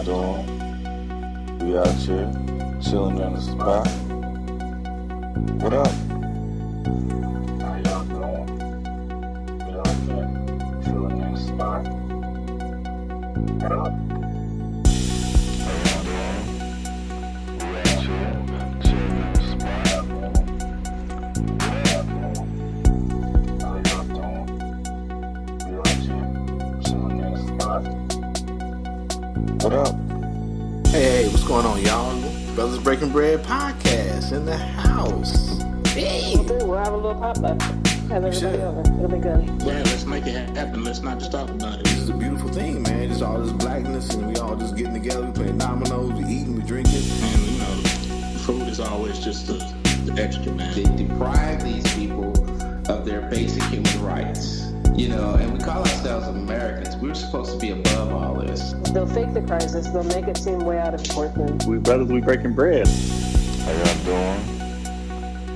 doing? We out here, chilling in the spot. What up? How y'all doing? We out here, chilling in the spot. What up? How y'all doing? We out here, chilling in the spot. What up? How y'all doing? We out here, chilling in the spot. What up? Hey, what's going on, y'all? Brothers Breaking Bread podcast in the house. Hey! We'll have a little pop-up. Have everybody over. It'll be good. Yeah, let's make it happen. Let's not just talk about it. This is a beautiful thing, man. Just all this blackness, and we all just getting together, we playing dominoes, we eating, we drinking. And, you know, food is always just the extra, man. They deprive these people of their basic human rights. You know, and we call ourselves Americans. We're supposed to be above all this. They'll fake the crisis. They'll make it seem way out of proportion. We brothers, we breaking bread. How y'all doing?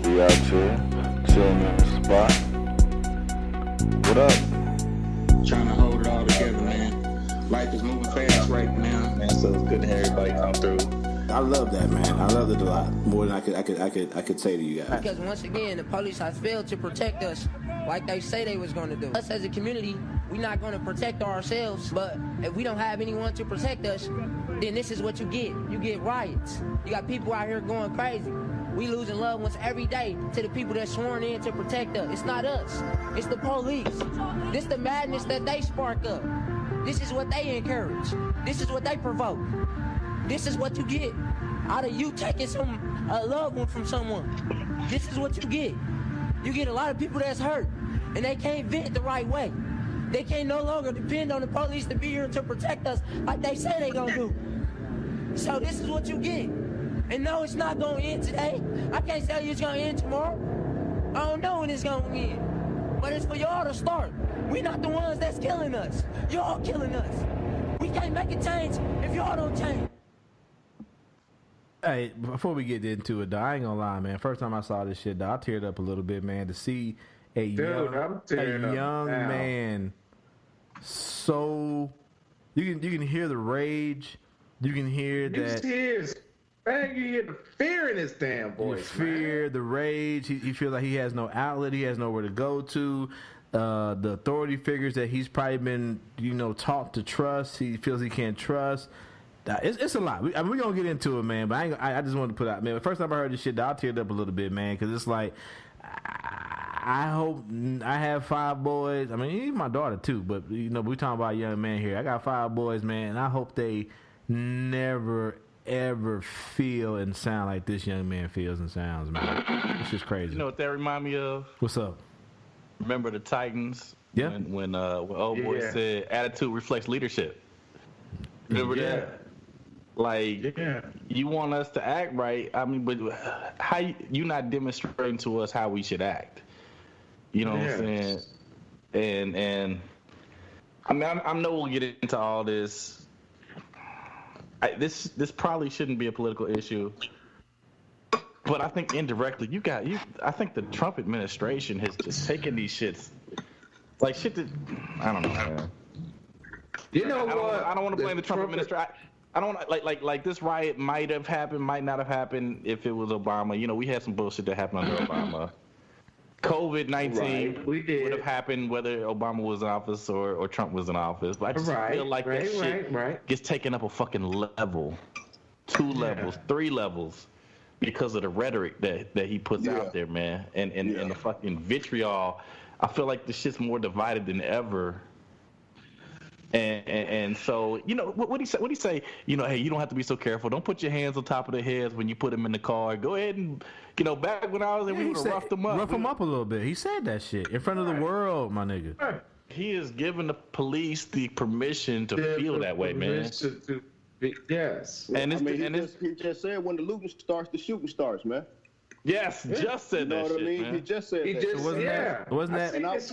We out here, chilling in the spot. What up? Trying to hold it all together, man. Life is moving fast right now, man. So it's good to have everybody come through. I love that, man. I love it a lot. More than I could say to you guys. Because once again, the police has failed to protect us like they say they was going to do. Us as a community, we're not going to protect ourselves, but if we don't have anyone to protect us, then this is what you get. You get riots. You got people out here going crazy. We losing loved ones every day to the people that's sworn in to protect us. It's not us. It's the police. This the madness that they spark up. This is what they encourage. This is what they provoke. This is what you get out of you taking a loved one from someone. This is what you get. You get a lot of people that's hurt, and they can't vent the right way. They can't no longer depend on the police to be here to protect us like they say they gonna do. So this is what you get. And no, it's not gonna end today. I can't tell you it's gonna end tomorrow. I don't know when it's gonna end. But it's for y'all to start. We're not the ones that's killing us. Y'all killing us. We can't make a change if y'all don't change. Hey, before we get into it, though, I ain't gonna lie, man. First time I saw this shit, though, I teared up a little bit, man, to see a young man. So you can hear the rage, you can hear that. Man, you hear the fear in his damn voice. Fear, the rage. He feels like he has no outlet. He has nowhere to go to. The authority figures that he's probably been, taught to trust. He feels he can't trust. It's a lot. We're going to get into it, man, but I just wanted to put out, man, the first time I heard this shit, I teared up a little bit, man, because it's like, I hope I have 5 boys. I mean, even my daughter, too, but, we talking about a young man here. I got 5 boys, man, and I hope they never, ever feel and sound like this young man feels and sounds, man. It's just crazy. You know what that remind me of? What's up? Remember the Titans? Yeah. When old boy said, attitude reflects leadership. Remember that? Like, you want us to act right. I mean, but how you not demonstrating to us how we should act? You know what I'm saying? And I mean, I know we'll get into all this. This probably shouldn't be a political issue, but I think indirectly, I think the Trump administration has just taken these shits like shit that I don't know, man. You know what? I don't want to blame the Trump administration. I don't like this riot might have happened, might not have happened if it was Obama. We had some bullshit that happened under Obama. COVID-19 would have happened whether Obama was in office or Trump was in office. But I just feel like that shit gets taken up a fucking level, 2 levels, 3 levels, because of the rhetoric that he puts out there, man, and the fucking vitriol. I feel like this shit's more divided than ever. And so, what he say? Hey, you don't have to be so careful. Don't put your hands on top of their heads when you put them in the car. Go ahead and, back when I was there, we would have roughed them up. Rough them up a little bit. He said that shit in front of the world, my nigga. He is giving the police the permission to feel that way, man. Yes. And he just said when the looting starts, the shooting starts, man. Yes, just said that shit, what I mean? man. He just said that. Wasn't that? I was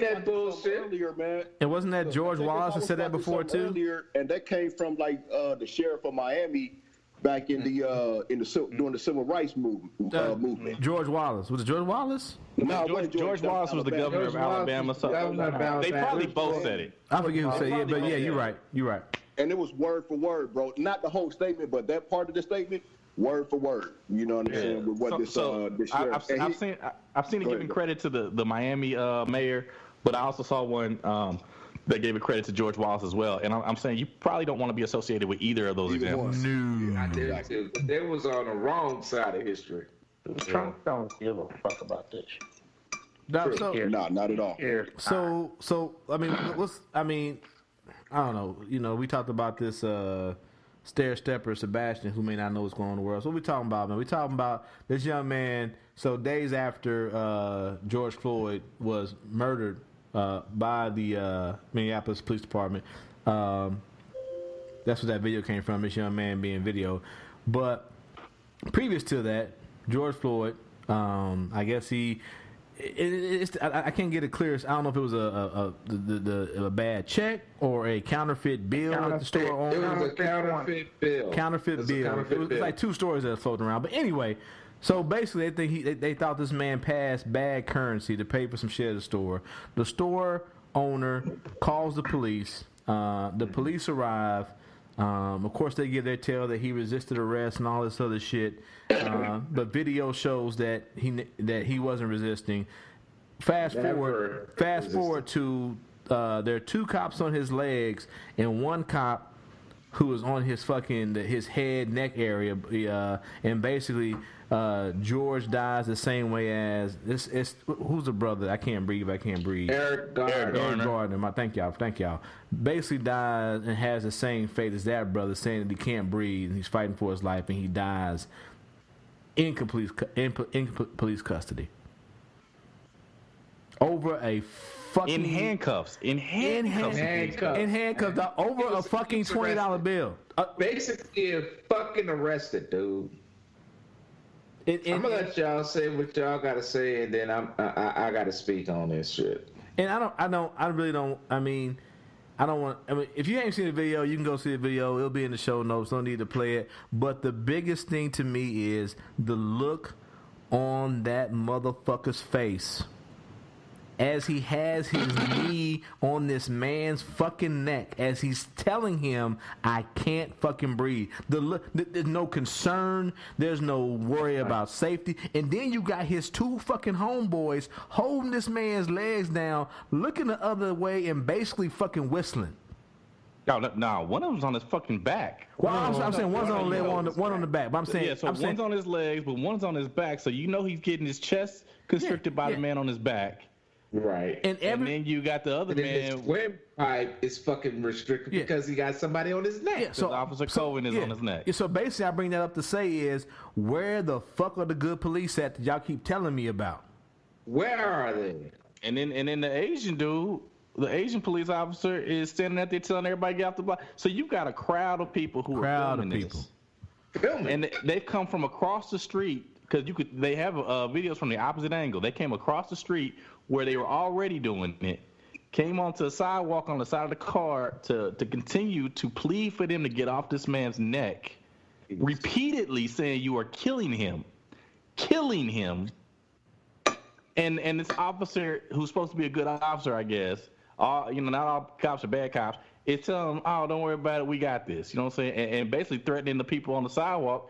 that bullshit earlier, man. And wasn't that George Wallace that said that before too? Earlier, and that came from the sheriff of Miami back in during the civil rights movement. George Wallace. Was it George Wallace? No, George Wallace was the governor of Alabama. They probably both said it. I forget who said it, but yeah, you're right. You're right. and it was word for word, bro. Not the whole statement, but that part of the statement, word for word. You know what I'm saying? With what this sheriff. I've seen it giving credit to the Miami mayor, but I also saw one that gave it credit to George Wallace as well. And I'm saying you probably don't want to be associated with either of those examples. I did. They was on the wrong side of history. Trump don't give a fuck about this. Not at all. So I mean, I don't know. You know, we talked about this stair stepper Sebastian, who may not know what's going on in the world. So what we talking about, man? We talking about this young man. So days after George Floyd was murdered by the Minneapolis Police Department, that's where that video came from. This young man being videoed. But previous to that, George Floyd, I guess I can't get it clear. I don't know if it was a bad check or a counterfeit bill at the store owner. It was a counterfeit bill. It was like two stories that were floating around. But anyway, so basically they thought this man passed bad currency to pay for some shit at the store. The store owner calls the police. The police arrive. Of course, they give their tale that he resisted arrest and all this other shit. But video shows that he wasn't resisting. Fast forward to there are two cops on his legs and one cop who was on his his head neck area. And basically, George dies the same way as who's the brother? I can't breathe. Eric Gardner. Thank y'all. Basically dies and has the same fate as that brother, saying that he can't breathe and he's fighting for his life, and he dies in police custody over a fucking in handcuffs over a fucking $20 bill. Basically, fucking arrested, dude. I'm gonna let y'all say what y'all gotta say, and then I gotta speak on this shit. And I mean, if you ain't seen the video, you can go see the video. It'll be in the show notes. Don't need to play it. But the biggest thing to me is the look on that motherfucker's face as he has his knee on this man's fucking neck, as he's telling him, I can't fucking breathe. There's no concern. There's no worry about safety. And then you got his two fucking homeboys holding this man's legs down, looking the other way, and basically fucking whistling. No, one of them's on his fucking back. Well, I'm saying one's on the leg, one on the back. But I'm saying, one's on his legs, but one's on his back. So you know he's getting his chest constricted by the man on his back. Right. And then you got the other man. His windpipe is fucking restricted because he got somebody on his neck. Yeah, so Officer Cohen is on his neck. Yeah, so basically, I bring that up to say is, where the fuck are the good police at that y'all keep telling me about? Where are they? And then the Asian dude, the Asian police officer, is standing out there telling everybody to get off the block. So you've got a crowd of people who are filming this. And they've come from across the street because they have videos from the opposite angle. They came across the street where they were already doing it, came onto a sidewalk on the side of the car to continue to plead for them to get off this man's neck, repeatedly saying you are killing him. And this officer, who's supposed to be a good officer, I guess, not all cops are bad cops, is telling them, oh, don't worry about it, we got this. You know what I'm saying? And basically threatening the people on the sidewalk,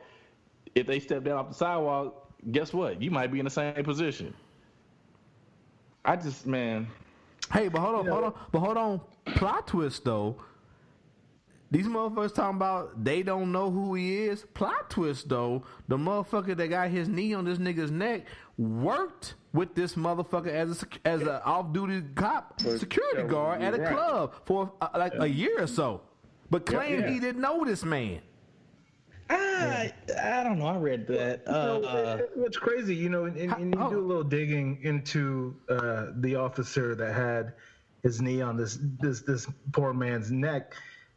if they step down off the sidewalk, guess what? You might be in the same position. Man. Hey, but hold on. Plot twist though. These motherfuckers talking about they don't know who he is. Plot twist though. The motherfucker that got his knee on this nigga's neck worked with this motherfucker as an off-duty cop, security guard at a club for a year or so, but claimed he didn't know this man. I don't know. I read that. What's crazy, and you do a little digging into the officer that had his knee on this poor man's neck.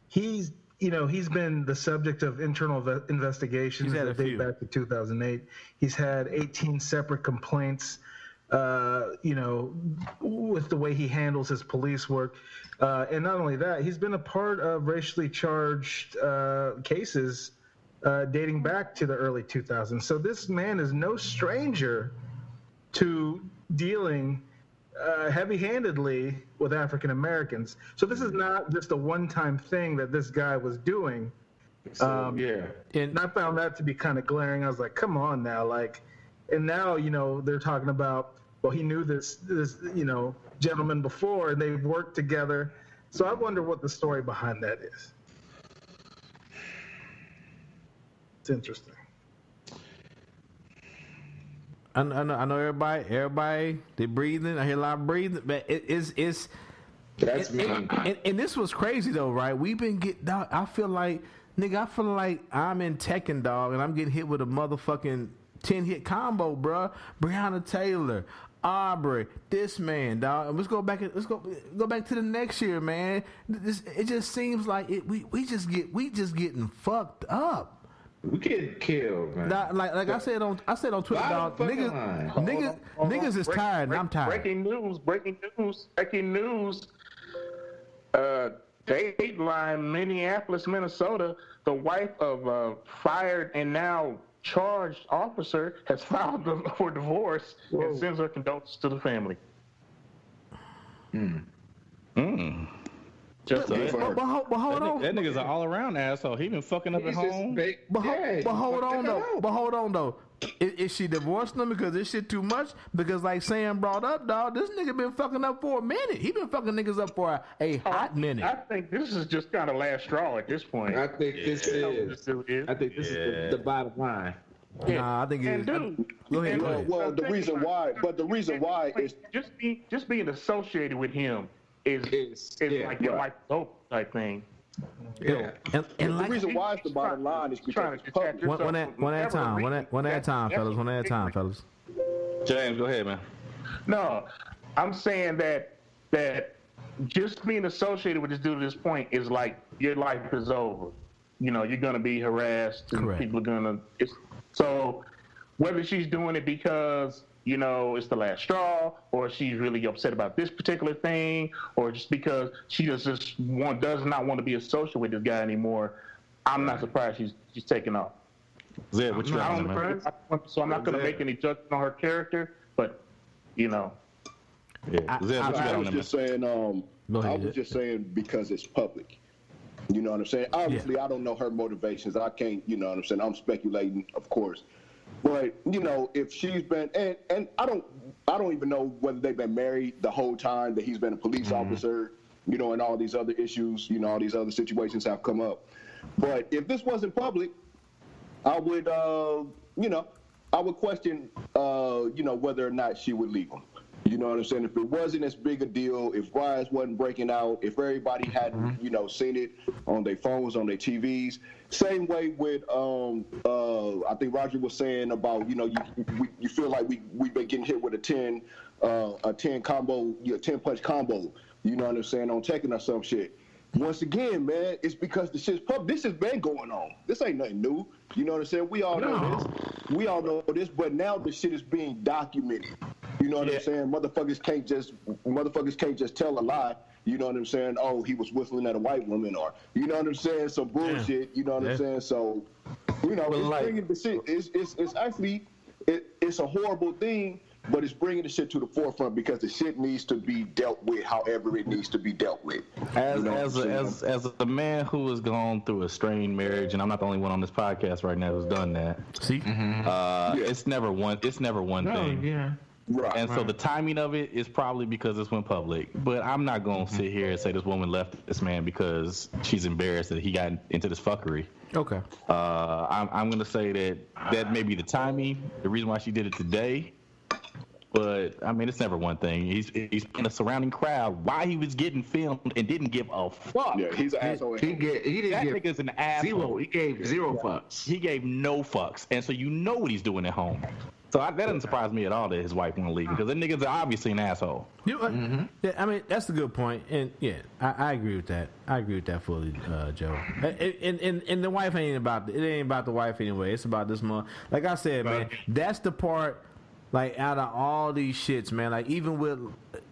He's been the subject of internal investigations that date back to 2008. He's had 18 separate complaints, with the way he handles his police work. And not only that, he's been a part of racially charged cases dating back to the early 2000s. So this man is no stranger to dealing heavy-handedly with African Americans. So this is not just a one-time thing that this guy was doing. And I found that to be kind of glaring. I was like, come on now, like, and now they're talking about, well, he knew this gentleman before, and they've worked together. So I wonder what the story behind that is. It's interesting. I know everybody, they breathing. I hear a lot of breathing, but it's. That's me. And this was crazy though, right? We've been getting. I feel like I'm in Tekken, dog, and I'm getting hit with a motherfucking 10-hit combo, bruh. Breonna Taylor, Aubrey, this man, dog. And let's go back to the next year, man. It just seems like we just getting fucked up. We getting killed, man. Like I said on Twitter, dog. Niggas is tired, and I'm tired. Breaking news. Dateline, Minneapolis, Minnesota. The wife of a fired and now charged officer has filed for divorce and sends her condolences to the family. Just but hold on. That nigga's an all-around asshole. He been fucking up at home. But hold on though. Is she divorcing him because this shit too much? Because like Sam brought up, dog, this nigga been fucking up for a minute. He been fucking niggas up for a hot minute. I think this is just kind of last straw at this point. I think this is the bottom line. Yeah. Nah, I think it is. Go ahead. Well, the reason why is just being associated with him is like your life hope type thing. Yeah. And the like, reason why it's the bottom line is because it's public. One at a time, fellas. James, go ahead, man. No, I'm saying that just being associated with this dude at this point is like your life is over. You're gonna be harassed, and correct. People are gonna. So whether she's doing it because it's the last straw, or she's really upset about this particular thing, or just because she does not want to be associated with this guy anymore, I'm not surprised she's taking off. Zed, what you got, man? So I'm not going to make any judgment on her character, but Yeah. Zed, what you got on them? I was just saying because it's public. You know what I'm saying? Obviously, I don't know her motivations. I can't. You know what I'm saying? I'm speculating, of course. But if she's been, and I don't even know whether they've been married the whole time that he's been a police officer, and all these other issues, all these other situations have come up. But if this wasn't public, I would, I would question, whether or not she would leave him. You know what I'm saying? If it wasn't as big a deal, if riots wasn't breaking out, if everybody hadn't, seen it on their phones, on their TVs. Same way with, I think Roger was saying about, you feel like we've been getting hit with a 10 combo, 10 punch combo. You know what I'm saying? On Tekken or some shit. Once again, man, it's because the shit's public. This has been going on. This ain't nothing new. You know what I'm saying? We all know this. We all know this, but now the shit is being documented. You know what I'm saying? Motherfuckers can't just tell a lie. You know what I'm saying? Oh, he was whistling at a white woman, or you know what I'm saying? Some bullshit. You know what I'm saying? So, it's bringing the shit. It's actually it's a horrible thing, but it's bringing the shit to the forefront because the shit needs to be dealt with however it needs to be dealt with. As a man who has gone through a strained marriage, and I'm not the only one on this podcast right now who's done that. See, it's never one thing. Yeah. Right. And so the timing of it is probably because this went public. But I'm not going to sit here and say this woman left this man because she's embarrassed that he got into this fuckery. Okay. I'm going to say that may be the timing, the reason why she did it today. But, I mean, it's never one thing. He's in a surrounding crowd while he was getting filmed and didn't give a fuck. Yeah, he's an asshole. That nigga's an asshole. He gave zero fucks. He gave no fucks. And so you know what he's doing at home. So that doesn't surprise me at all that his wife want to leave because the nigga's obviously an asshole. Yeah, I mean, that's a good point. And, yeah, I agree with that. I agree with that fully, Joe. And the wife ain't about the wife anyway. It's about this month. Like I said, man, that's the part... Like, out of all these shits, man, like, even with,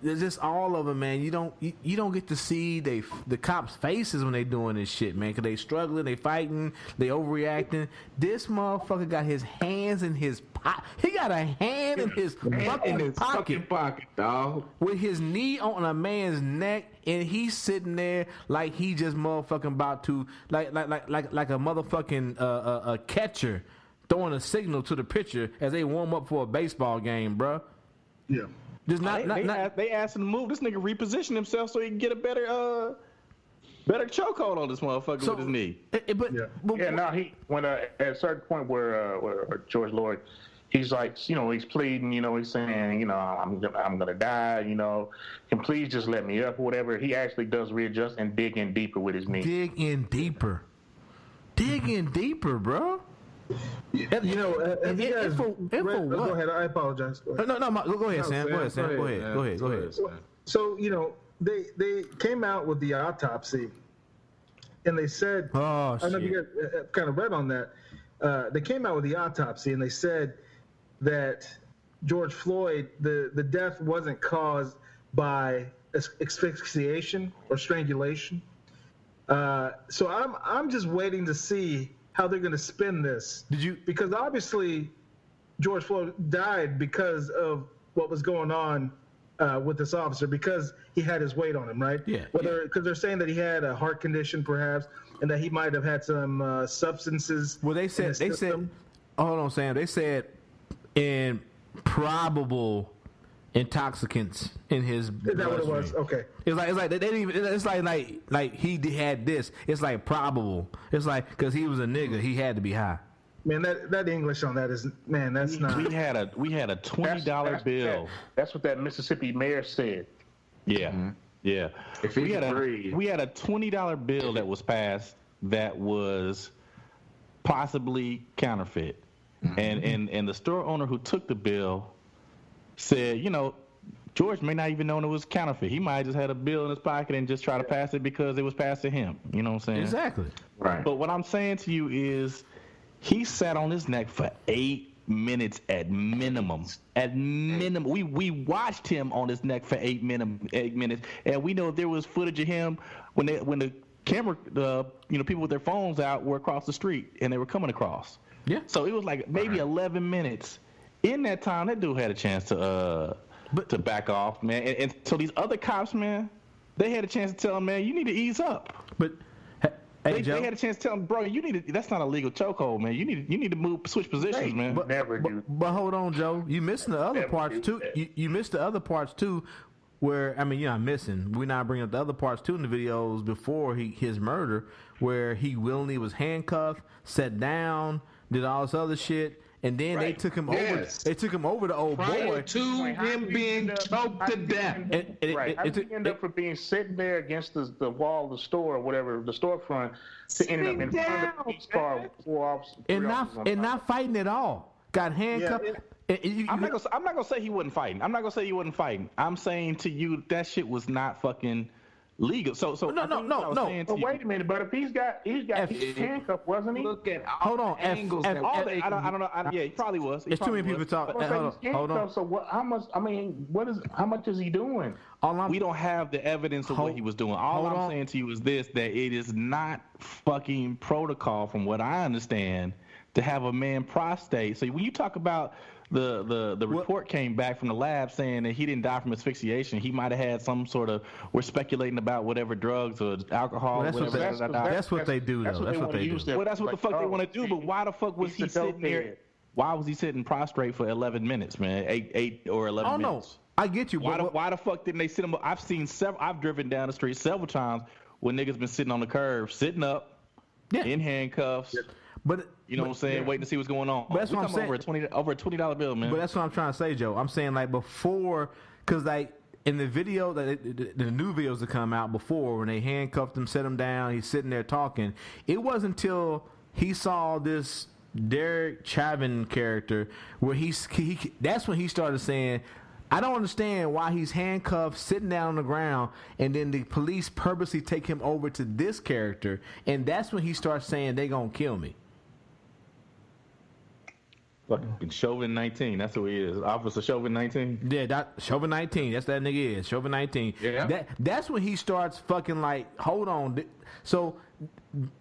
There's just all of them, man. You don't get to see the cops' faces when they doing this shit, man. Cause they struggling, they fighting, they overreacting. This motherfucker got his hands in his pocket. He got a hand in his fucking pocket, dog. with his knee on a man's neck, and he's sitting there like he just motherfucking about to like a motherfucking a catcher throwing a signal to the pitcher as they warm up for a baseball game, bruh. Yeah. Just they asked him to move. This nigga reposition himself so he can get a better chokehold on this motherfucker with his knee. When at a certain point where George Floyd, he's like, he's pleading, he's saying, I'm gonna die, can please just let me up or whatever. He actually does readjust and dig in deeper with his knee. Dig in deeper, bro. Have you guys for what? Go ahead. I apologize. Go ahead. Go ahead, Sam. Go ahead. So they came out with the autopsy, and they said, I don't know if you guys kind of read on that. They came out with the autopsy, and they said that George Floyd, the death wasn't caused by asphyxiation or strangulation. So I'm just waiting to see how they're going to spin this. Because obviously George Floyd died because of what was going on with this officer, because he had his weight on him, right? Yeah. Because they're saying that he had a heart condition, perhaps, and that he might have had some substances. Well, they said. Hold on, Sam. They said in probable intoxicants in his. Is that what it was? Okay. It's like they didn't even. It's like he had this. It's like probable. It's like because he was a nigga, he had to be high. Man, that English on that is, man, that's not. We had a $20 bill. That's what that Mississippi mayor said. Yeah, Mm-hmm. yeah. If he we had a $20 bill that was passed that was possibly counterfeit, and the store owner who took the bill said, George may not even know it was counterfeit. He might have just had a bill in his pocket and just try to pass it because it was passed to him. You know what I'm saying? Exactly. Right. But what I'm saying to you is, he sat on his neck for 8 minutes at minimum. At minimum, we watched him on his neck for 8 minutes, and we know there was footage of him when the camera, people with their phones out were across the street and they were coming across. Yeah. So it was like maybe 11 minutes. In that time, that dude had a chance to back off, man. And so these other cops, man, they had a chance to tell him, man, you need to ease up. But. They had a chance to tell him, bro, that's not a legal chokehold, man. You need to switch positions, man. But hold on, Joe. You missing the other parts too. You missed the other parts too, where you're not missing. We're not bringing up the other parts too in the videos before his murder, where he willingly was handcuffed, sat down, did all this other shit. And then they took him over. They took him over to old boy to him being choked to death. How did he end up for being sitting there against the wall of the store or whatever, the storefront, to end up in front of the police car with 4 officers and not fighting at all? Got handcuffed. I'm not gonna say he wasn't fighting. I'm saying to you that shit was not fucking legal. So no. But wait a minute. But if he's got he's handcuffed, wasn't he? Look at hold on. Angles. I don't know. Yeah, he probably was. There's too many people talking. Hold on. So what? How much? I mean, how much is he doing? We don't have the evidence of what he was doing. All I'm saying to you is this: that it is not fucking protocol, from what I understand, to have a man prostrate. So when you talk about the report came back from the lab saying that he didn't die from asphyxiation. He might have had some sort of, we're speculating about whatever drugs or alcohol. Well, that's what they do, though. That's what they do. Well, that's what the fuck they want to do. But why the fuck was he sitting there? Why was he sitting prostrate for 11 minutes, man? 8 or 11 minutes. I get you. Why the fuck didn't they sit him? I've driven down the street several times where niggas been sitting on the curb, sitting up, in handcuffs. Yeah. But you know what I'm saying, waiting to see what's going on. But that's what I'm saying. Over a $20 bill, man. But that's what I'm trying to say, Joe. I'm saying like before, because like in the video the new videos that come out before, when they handcuffed him, set him down, he's sitting there talking. It wasn't until he saw this Derek Chauvin character where he that's when he started saying, I don't understand why he's handcuffed, sitting down on the ground, and then the police purposely take him over to this character, and that's when he starts saying, they gonna kill me. Fucking Chauvin 19. That's who he is. Officer Chauvin 19. Yeah, Chauvin 19. That's that nigga is. Chauvin 19. Yeah. That's when he starts fucking like, hold on. So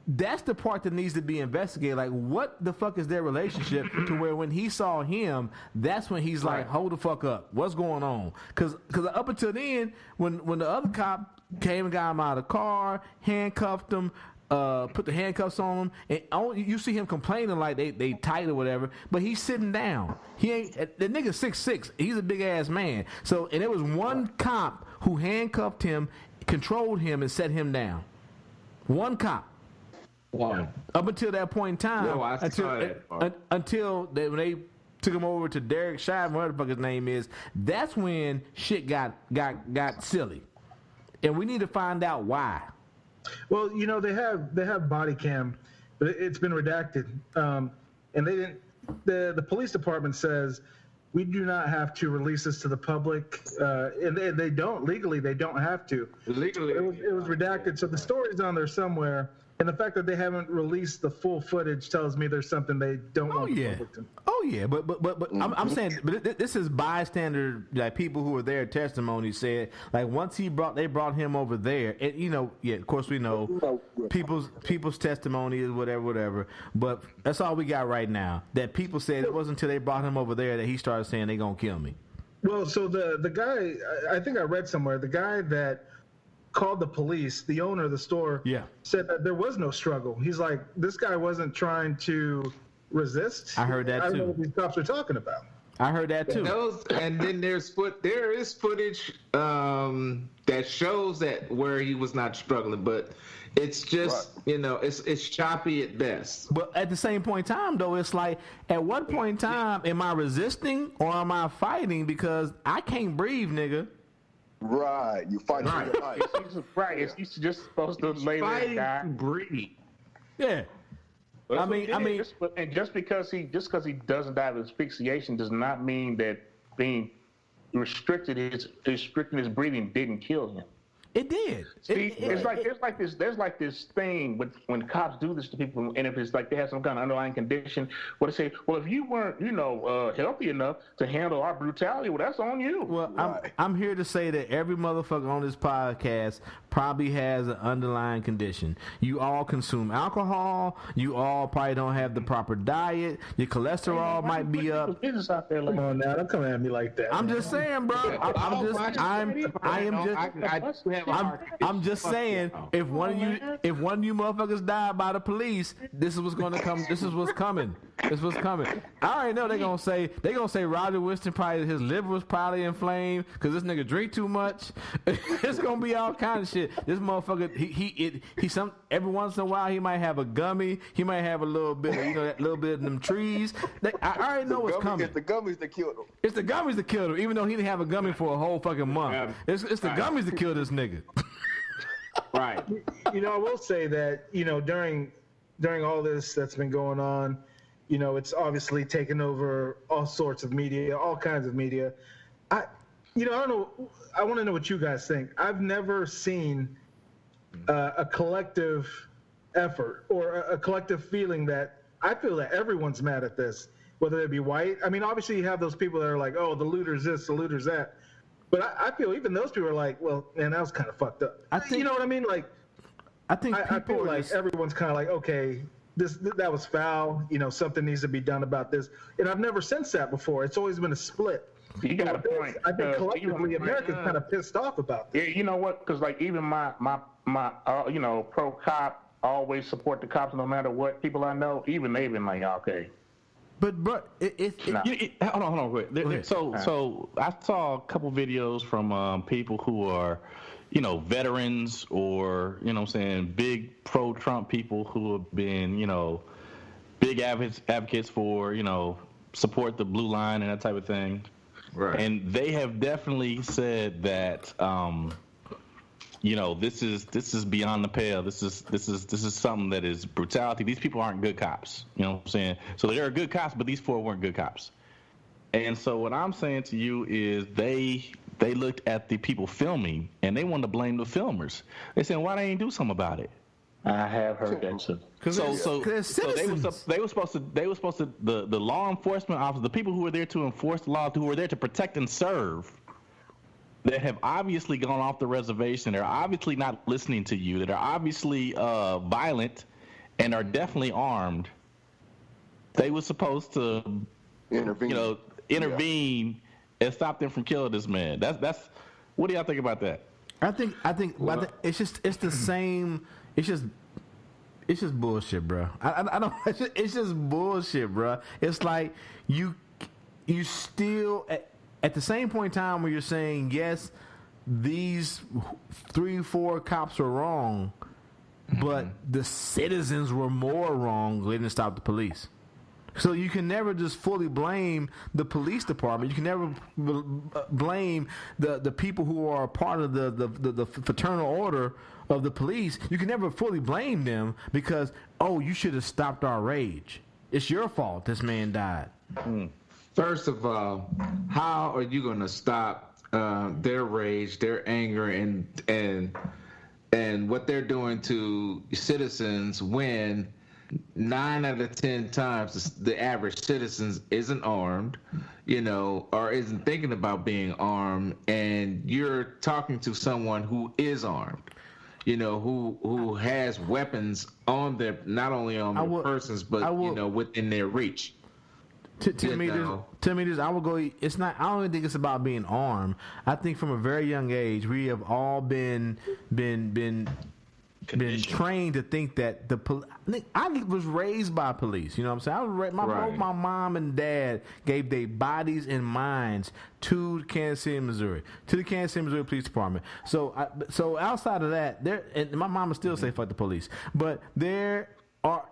that's the part that needs to be investigated. Like, what the fuck is their relationship to where when he saw him, that's when he's like, hold the fuck up. What's going on? Because up until then, when the other cop came and got him out of the car, handcuffed him, put the handcuffs on him, and you see him complaining like they tight or whatever, but he's sitting down. He ain't, the nigga's 6'6". He's a big ass man. So, and it was one cop who handcuffed him, controlled him, and set him down. One cop. One. Up until that point in time, until when they took him over to Derek Shive, whatever the fuck his name is, that's when shit got silly, and we need to find out why. Well, you know, they have body cam, but it's been redacted, and they didn't. The police department says we do not have to release this to the public, and they don't legally. They don't have to. Legally, it was redacted, so the story's on there somewhere. And the fact that they haven't released the full footage tells me there's something they don't want the public to. Oh yeah, but I'm saying, but this is bystander, like people who were there. Testimony said, like once they brought him over there, and you know, of course we know people's testimony is whatever. But that's all we got right now. That people said it wasn't until they brought him over there that he started saying they gonna kill me. Well, so the guy, I think I read somewhere, the guy that called the police, the owner of the store, said that there was no struggle. He's like, this guy wasn't trying to resist. I heard that too. I don't know what these cops are talking about. I heard that too. And then there is footage that shows that where he was not struggling, but it's just it's choppy at best. But at the same point in time, though, it's like at what point in time am I resisting or am I fighting because I can't breathe, nigga? Right, you fight for your life. Right, he's just supposed to lay there and die. Breathe. Yeah. I mean, just because he doesn't die of asphyxiation does not mean that being restricting his breathing didn't kill him. It did. See, there's like this thing when cops do this to people, and if it's like they have some kind of underlying condition, well, they say, well, if you weren't, healthy enough to handle our brutality, well, that's on you. Well, I'm here to say that every motherfucker on this podcast probably has an underlying condition. You all consume alcohol. You all probably don't have the proper diet. Your cholesterol might be up. Come on now, don't come at me like that. I'm just saying, bro. I'm just saying, if one of you motherfuckers die by the police, this is what's gonna come. This is what's coming. I already know they're gonna say Roger Winston probably his liver was probably inflamed because this nigga drink too much. It's gonna be all kind of shit. This motherfucker, he some every once in a while he might have a gummy. He might have a little bit of that little bit of them trees. I already know what's coming. It's the gummies that killed him. It's the gummies that killed him, even though he didn't have a gummy for a whole fucking month. It's the gummies that killed this nigga. Right. I will say that during all this that's been going on, it's obviously taken over all sorts of media, all kinds of media. I don't know. I want to know what you guys think. I've never seen a collective effort or a collective feeling that I feel that everyone's mad at this, whether it be white. I mean, obviously you have those people that are like, oh, the looter's this, the looter's that. But I feel even those people are like, well, man, that was kind of fucked up. You know what I mean? Like, I feel like everyone's kind of like, okay, that was foul. Something needs to be done about this. And I've never sensed that before. It's always been a split. You got a point. I think collectively, America's kind of pissed off about this. Yeah, you know what? Because like even my pro cop, always support the cops no matter what. People I know, even they've been like, okay. But hold on, quick. So I saw a couple videos from people who are, veterans or big pro-Trump people who have been, big advocates for, support the blue line and that type of thing. Right. And they have definitely said that this is beyond the pale. This is something that is brutality. These people aren't good cops. You know what I'm saying? So they are good cops, but these four weren't good cops. And so what I'm saying to you is they looked at the people filming and they wanted to blame the filmers. They said, why they ain't do something about it? I have heard that too. So they were supposed to the law enforcement officers, the people who were there to enforce the law, who were there to protect and serve, that have obviously gone off the reservation. They're obviously not listening to you. That are obviously violent and are definitely armed. They were supposed to intervene and stop them from killing this man. That's what do y'all think about that? I think it's the same. It's just bullshit, bro. I don't. It's just bullshit, bro. It's like you still at the same point in time where you're saying yes, these 3-4 cops were wrong, but the citizens were more wrong. They didn't stop the police. So you can never just fully blame the police department. You can never blame the people who are part of the fraternal order of the police. You can never fully blame them because, you should have stopped our rage. It's your fault this man died. First of all, how are you going to stop their rage, their anger, and what they're doing to citizens when 9 out of 10 times the average citizen isn't armed, or isn't thinking about being armed, and you're talking to someone who is armed, who has weapons on their, not only on their persons, but within their reach. To me, I will go. It's not. I don't even think it's about being armed. I think from a very young age, we have all been trained to think that the police. I was raised by police. You know what I'm saying? Both my mom and dad gave their bodies and minds to Kansas City, Missouri, to the Kansas City, Missouri Police Department. So outside of that, and my mama still say fuck the police, but there are.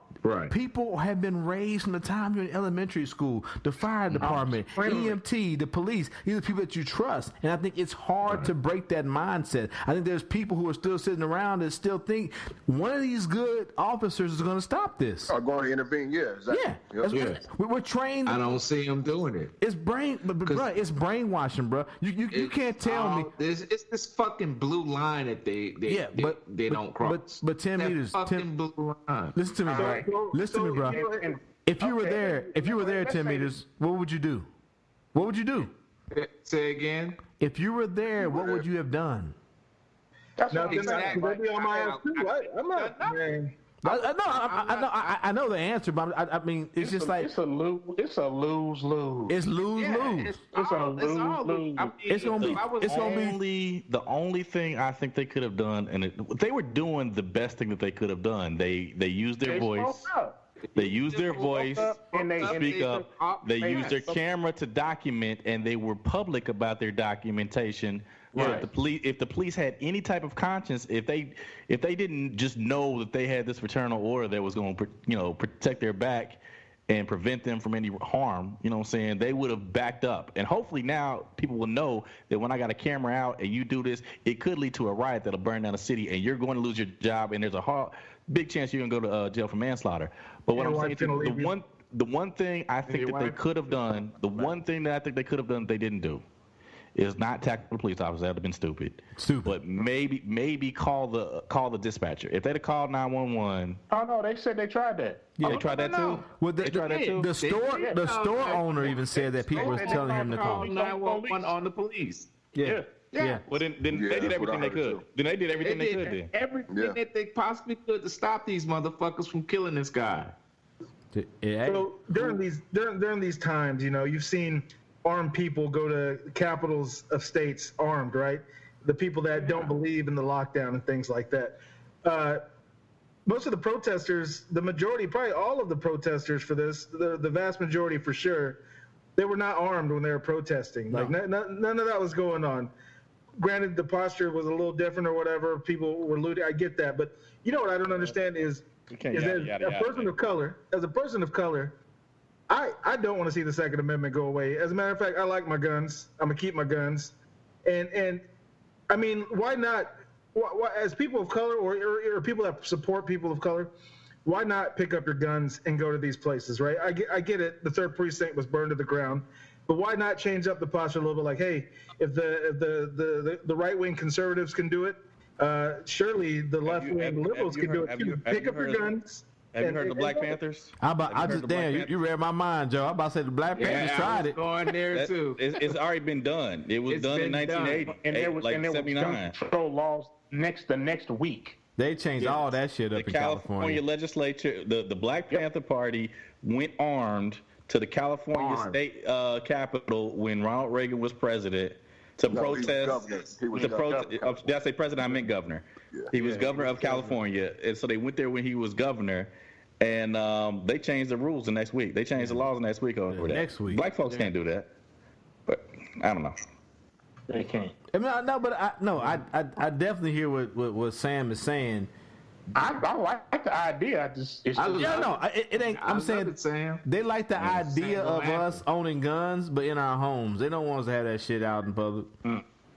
People have been raised from the time you're in elementary school, the fire department, EMT, the police. These are people that you trust. And I think it's hard to break that mindset. I think there's people who are still sitting around that still think one of these good officers is going to stop this. Or going to intervene, exactly. We're trained. I don't see them doing it. It's it's brainwashing, bro. You can't tell me. It's this fucking blue line that they don't cross. But Tim, blue line. Listen to me, bro. Listen to me, bro. If you were there 10 meters, what would you do? What would you do? Say again. If you were there, what would you have done? That's what exactly. I'm not. I know the answer, but I mean, it's just like it's a lose lose. It's lose-lose. It's a lose-lose. It's gonna be the only thing I think they could have done, and they were doing the best thing that they could have done. They used their voice. They used their voice to speak up. They used their camera to document, and they were public about their documentation. Right. If the police had any type of conscience, if they didn't just know that they had this fraternal order that was going to protect their back and prevent them from any harm, you know what I'm saying, they would have backed up. And hopefully now people will know that when I got a camera out and you do this, it could lead to a riot that'll burn down a city, and you're going to lose your job, and there's a big chance you're going to go to jail for manslaughter. But what I'm saying to you, the one thing I think that they could have done, they didn't do, is not tackle the police officer. That would have been stupid. But maybe call the dispatcher. If they'd have called 911. Oh no, they said they tried that. Yeah, they tried that too. Well, they tried that too. The store owner even said that people was telling him to call 911 on the police. Yeah. Well, then they did everything they could. Then they did everything they could. Then everything that they possibly could to stop these motherfuckers from killing this guy. So during these times, you've seen armed people go to capitals of states armed, right? The people that don't believe in the lockdown and things like that. Most of the protesters, the majority, probably all of the protesters for this, the vast majority for sure, they were not armed when they were protesting. No. Like none of that was going on. Granted, the posture was a little different or whatever. People were looting. I get that, but what I don't understand is as a person of color, I don't want to see the Second Amendment go away. As a matter of fact, I like my guns. I'm gonna keep my guns, and I mean, why not? Why, as people of color or people that support people of color, why not pick up your guns and go to these places, right? I get it. The 3rd precinct was burned to the ground, but why not change up the posture a little bit? Like, hey, if the right wing conservatives can do it, surely the left-wing liberals could do it too. Pick up your guns. Have you heard the Black Panthers? You read my mind, Joe. I'm about to say the Black Panthers tried it. Going there too. It's already been done. It was done in 1980, and there was 79. control laws the next week. They changed all that shit up in California. Legislature, the Black Panther Party went armed to the California state capitol when Ronald Reagan was president to protest. Did I say president? I meant governor. Yeah. He was governor of California, and so they went there when he was governor, and they changed the rules the next week. They changed the laws the next week over that. Next week, black folks can't do that, but I don't know. They can't. I mean, I definitely hear what Sam is saying. I like the idea. It ain't. I'm saying Sam. They like the idea of us owning guns, but in our homes, they don't want us to have that shit out in public.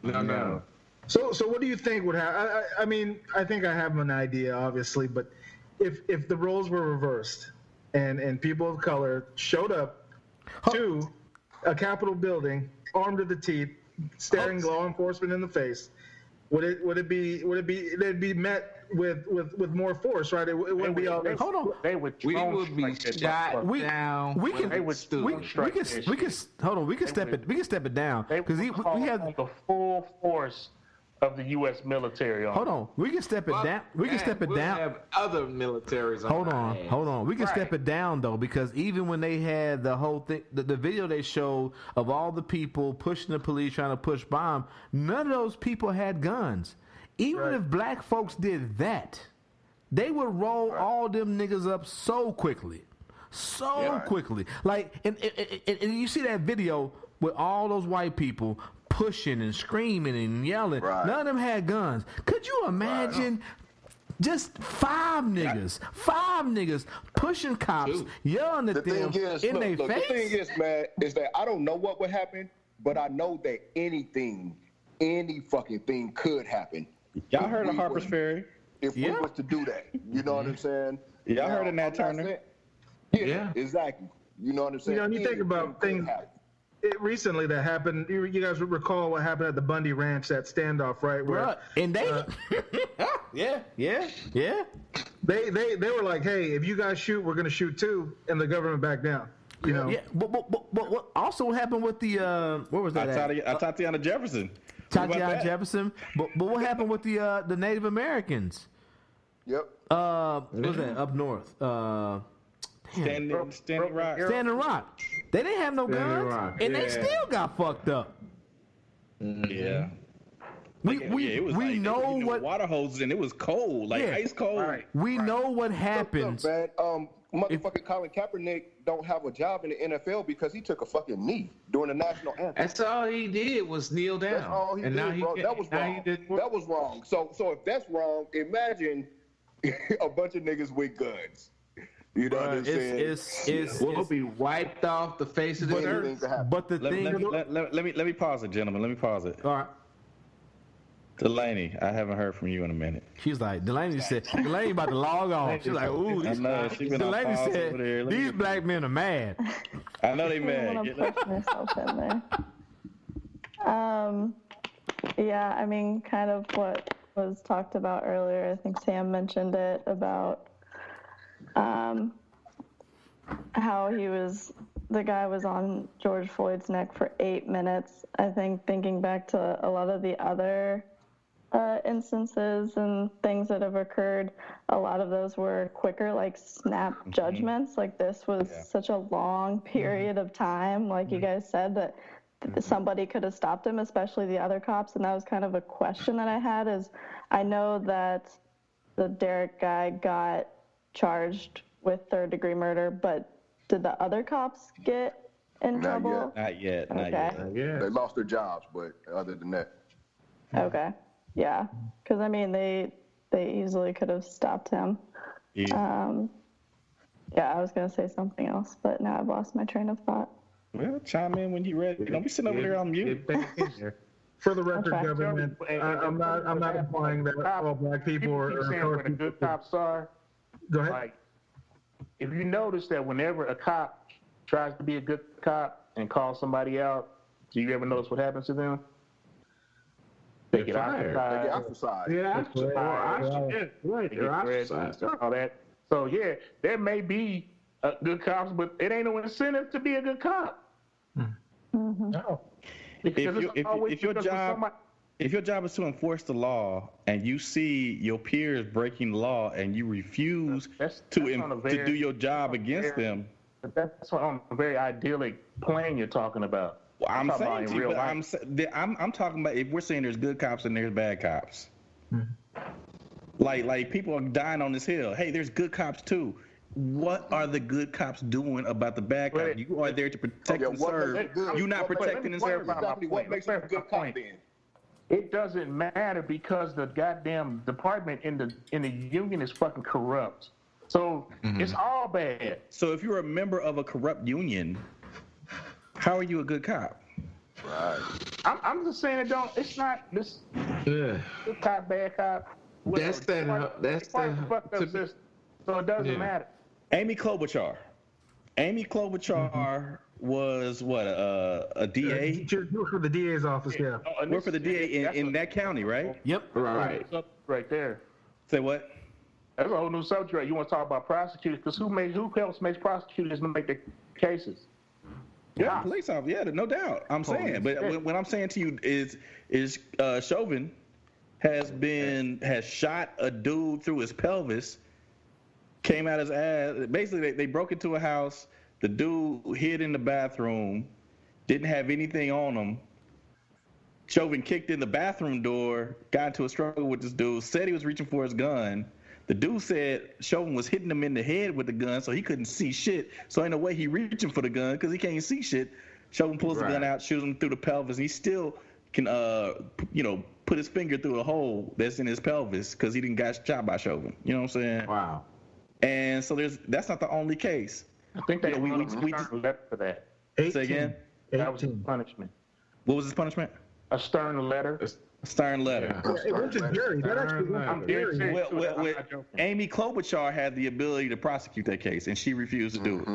No. So what do you think would happen? I mean, I think I have an idea, obviously, but if the roles were reversed and people of color showed up to a Capitol building, armed to the teeth, staring law enforcement in the face, would it be met with more force, right? It wouldn't be all. Hold on. We would be shot down. We can hold on. We can step it down because we have the full force of the U.S. military. Hold on. We can step it down. We can step it down. Have other militaries. Hold on. We can step it down though, because even when they had the whole thing, the video they showed of all the people pushing the police trying to push bomb, none of those people had guns. Even if black folks did that, they would roll all them niggas up so quickly. Quickly. Like, and you see that video with all those white people pushing and screaming and yelling. Right. None of them had guns. Could you imagine just five niggas pushing cops, yelling at them in their face? The thing is, man, is that I don't know what would happen, but I know that any fucking thing could happen. Y'all heard of Harper's Ferry? If we was to do that, you know what I'm saying? Y'all heard of Nat Turner? Yeah, exactly. You know what I'm saying? You know, you think about things recently that happened. You guys would recall what happened at the Bundy Ranch, that standoff, right? Where, and they, yeah. They were like, hey, if you guys shoot, we're gonna shoot too, and the government backed down. You know? Yeah, but what also happened with the what was that? Tatiana Jefferson. Tatiana Jefferson. But what happened with the Native Americans? Yep. What was that up north? Standing Rock. Standing Rock. They didn't have no guns, and they still got fucked up. Yeah. We know what water hoses, and it was cold, ice cold. Right. We know what happens. Look, man, motherfucking Colin Kaepernick don't have a job in the NFL because he took a fucking knee during the national anthem. That's all he did was kneel down. That's all he did, bro. That was wrong. That was wrong. So if that's wrong, imagine a bunch of niggas with guns. You know what I'm saying? We'll be wiped off the face of the earth. But the thing, let me pause it, gentlemen. Let me pause it. All right. Delaney, I haven't heard from you in a minute. She's like, Delaney about to log on. She's like, ooh. Delaney said, these black men are mad. I know they mad. I'm gonna push myself in there. Yeah, I mean, kind of what was talked about earlier. I think Sam mentioned it about how the guy was on George Floyd's neck for 8 minutes. I think thinking back to a lot of the other instances and things that have occurred, a lot of those were quicker, like snap judgments. Like this was such a long period of time, like you guys said, that somebody could have stopped him, especially the other cops. And that was kind of a question that I had is, I know that the Derek guy got charged with third-degree murder, but did the other cops get in trouble? Not yet. They lost their jobs, but other than that. Okay. Yeah. Because, I mean, they easily could have stopped him. Yeah. I was going to say something else, but now I've lost my train of thought. Well, chime in when you're ready. Don't be sitting over there on mute. For the record, government, I'm not implying that all black people are where the good cops are. Go ahead. Like, if you notice that whenever a cop tries to be a good cop and calls somebody out, do you ever notice what happens to them? They get ostracized. Yeah, They're ostracized. All that. So yeah, there may be good cops, but it ain't no incentive to be a good cop. No. If your job is to enforce the law and you see your peers breaking the law and you refuse to do your job against them, that's on a very idyllic plane you're talking about. Well, I'm talking about if we're saying there's good cops and there's bad cops. Like people are dying on this hill. Hey, there's good cops too. What are the good cops doing about the bad cops? You are there to protect and serve. You're not protecting and serving. What makes a good cop then? It doesn't matter because the goddamn department in the union is fucking corrupt. So it's all bad. So if you're a member of a corrupt union, how are you a good cop? Right. I'm just saying it's not this good cop, bad cop. That's fucked up system. So it doesn't matter. Amy Klobuchar was what a DA. She worked for the DA's office. Yeah. Worked for the DA in that county, right? Yep. Right there. Say what? That's a whole new subject. You want to talk about prosecutors? Because who else makes prosecutors make the cases? Yeah, police officers. Yeah, no doubt. I'm saying, but what I'm saying to you is Chauvin has shot a dude through his pelvis, came out his ass. Basically, they broke into a house. The dude hid in the bathroom, didn't have anything on him. Chauvin kicked in the bathroom door, got into a struggle with this dude, said he was reaching for his gun. The dude said Chauvin was hitting him in the head with the gun, so he couldn't see shit. So ain't no way he reaching for the gun because he can't see shit. Chauvin pulls the gun out, shoots him through the pelvis. He still can, put his finger through a hole that's in his pelvis because he didn't got shot by Chauvin. You know what I'm saying? Wow. And so that's not the only case. I think we just left for that. 18. Say again? That was his punishment. What was his punishment? A stern letter. A stern letter. Yeah. It went to jury. That actually went to jury. Well, Amy Klobuchar had the ability to prosecute that case, and she refused to do it.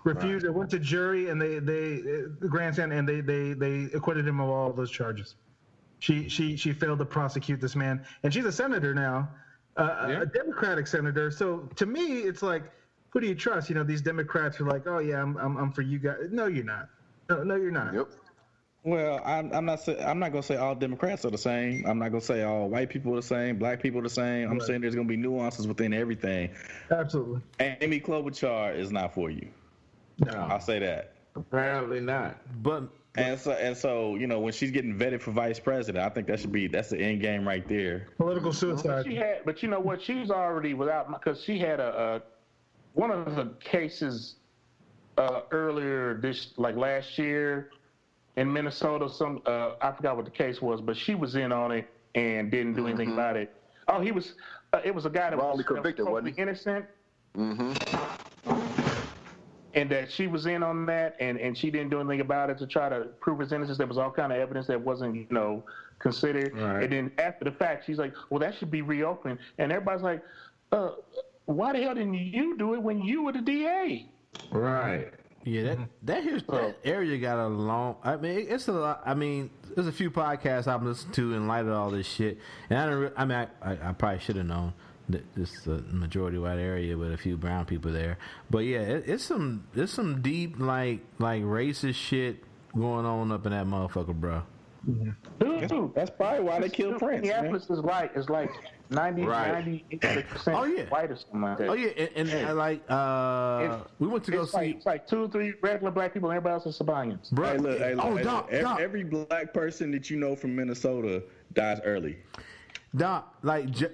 Refused. It went to jury, and they the grandstand, and they acquitted him of all those charges. She failed to prosecute this man, and she's a senator now, a Democratic senator. So to me, it's like, who do you trust? These Democrats are like, oh yeah, I'm for you guys. No, you're not. No, you're not. Yep. Well, I'm not gonna say all Democrats are the same. I'm not gonna say all white people are the same, black people are the same. I'm saying there's gonna be nuances within everything. Absolutely. Amy Klobuchar is not for you. No, I'll say that. Apparently not. But and so when she's getting vetted for vice president, I think that's the end game right there. Political suicide. But you know what? She's already without, because she had one of the cases earlier last year in Minnesota. I forgot what the case was, but she was in on it and didn't do anything about it. Oh, it was a guy that was convicted, totally innocent. And that she was in on that, and she didn't do anything about it to try to prove his innocence. There was all kind of evidence that wasn't, considered. Right. And then after the fact, she's like, well, that should be reopened. And everybody's like, why the hell didn't you do it when you were the DA? Right. Yeah, that area got a long. I mean, it's a lot. I mean, there's a few podcasts I've listened to in light of all this shit, and I probably should have known that this is a majority white area with a few brown people there. But yeah, it's some deep like racist shit going on up in that motherfucker, bro. Dude, that's probably why they killed Prince. Minneapolis is like 98% white or something like that. Oh yeah, and we went to go see. It's like 2 or 3 regular black people, and everybody else is Sabanians. Bro, hey, look, Doc. Every black person that you know from Minnesota dies early. Doc, like hold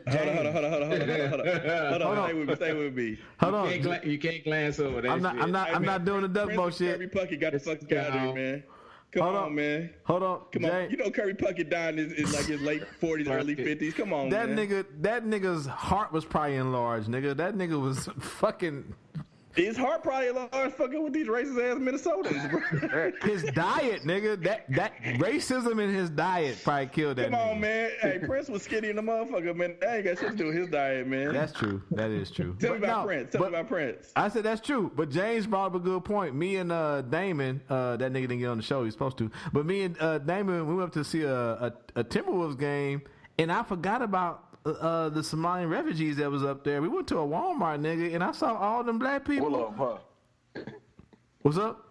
on. Stay with me. Hold on. You can't glance over that. I'm not doing the duck boat shit. Curry Puckett got the fuck out of here, man. Come on, man. Hold on. Come on. You know Curry Puckett died in like his late 40s, early 50s. Come on, man. That nigga's heart was probably enlarged, nigga. That nigga was fucking His heart probably large fucking with these racist ass Minnesotans, bro. His diet, nigga. That racism in his diet probably killed that. Come on, man. Hey, Prince was skinny in the motherfucker, man. That ain't got shit to do with his diet, man. That's true. That is true. Tell me about Prince. I said that's true. But James brought up a good point. Me and Damon, that nigga didn't get on the show. He's supposed to. But me and Damon, we went up to see a Timberwolves game, and I forgot about the Somalian refugees that was up there. We went to a Walmart, nigga, and I saw all them black people. Full of them, huh? What's up?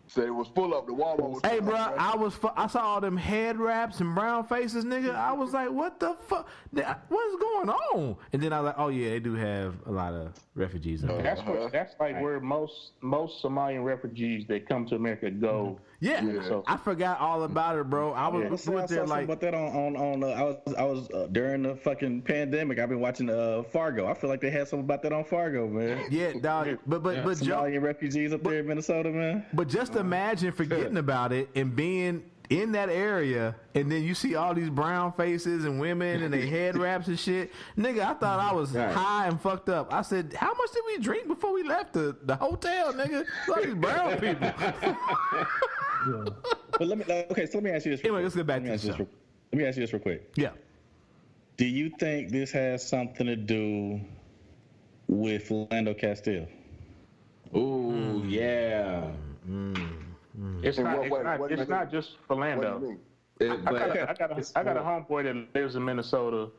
Said it was full up. The Walmart was Hey, full bro, up, I saw all them head wraps and brown faces, nigga. I was like, what the fuck? What's going on? And then I was like, oh yeah, they do have a lot of refugees up there. That's like where most Somalian refugees that come to America go. Yeah, so I forgot all about it, bro. I was there like about that I was during the fucking pandemic. I've been watching Fargo. I feel like they had something about that on Fargo, man. Yeah, dog. But Somalian refugees up there in Minnesota, man. But just imagine forgetting about it and being in that area, and then you see all these brown faces and women and they head wraps and shit. Nigga, I thought I was high and fucked up. I said, how much did we drink before we left the hotel, nigga? All these brown people. But let me ask you this. Anyway, let's get back to this. Let me ask you this real quick. Yeah. Do you think this has something to do with Philando Castile? Ooh, yeah. It's not just Philando. I got a homeboy that lives in Minnesota,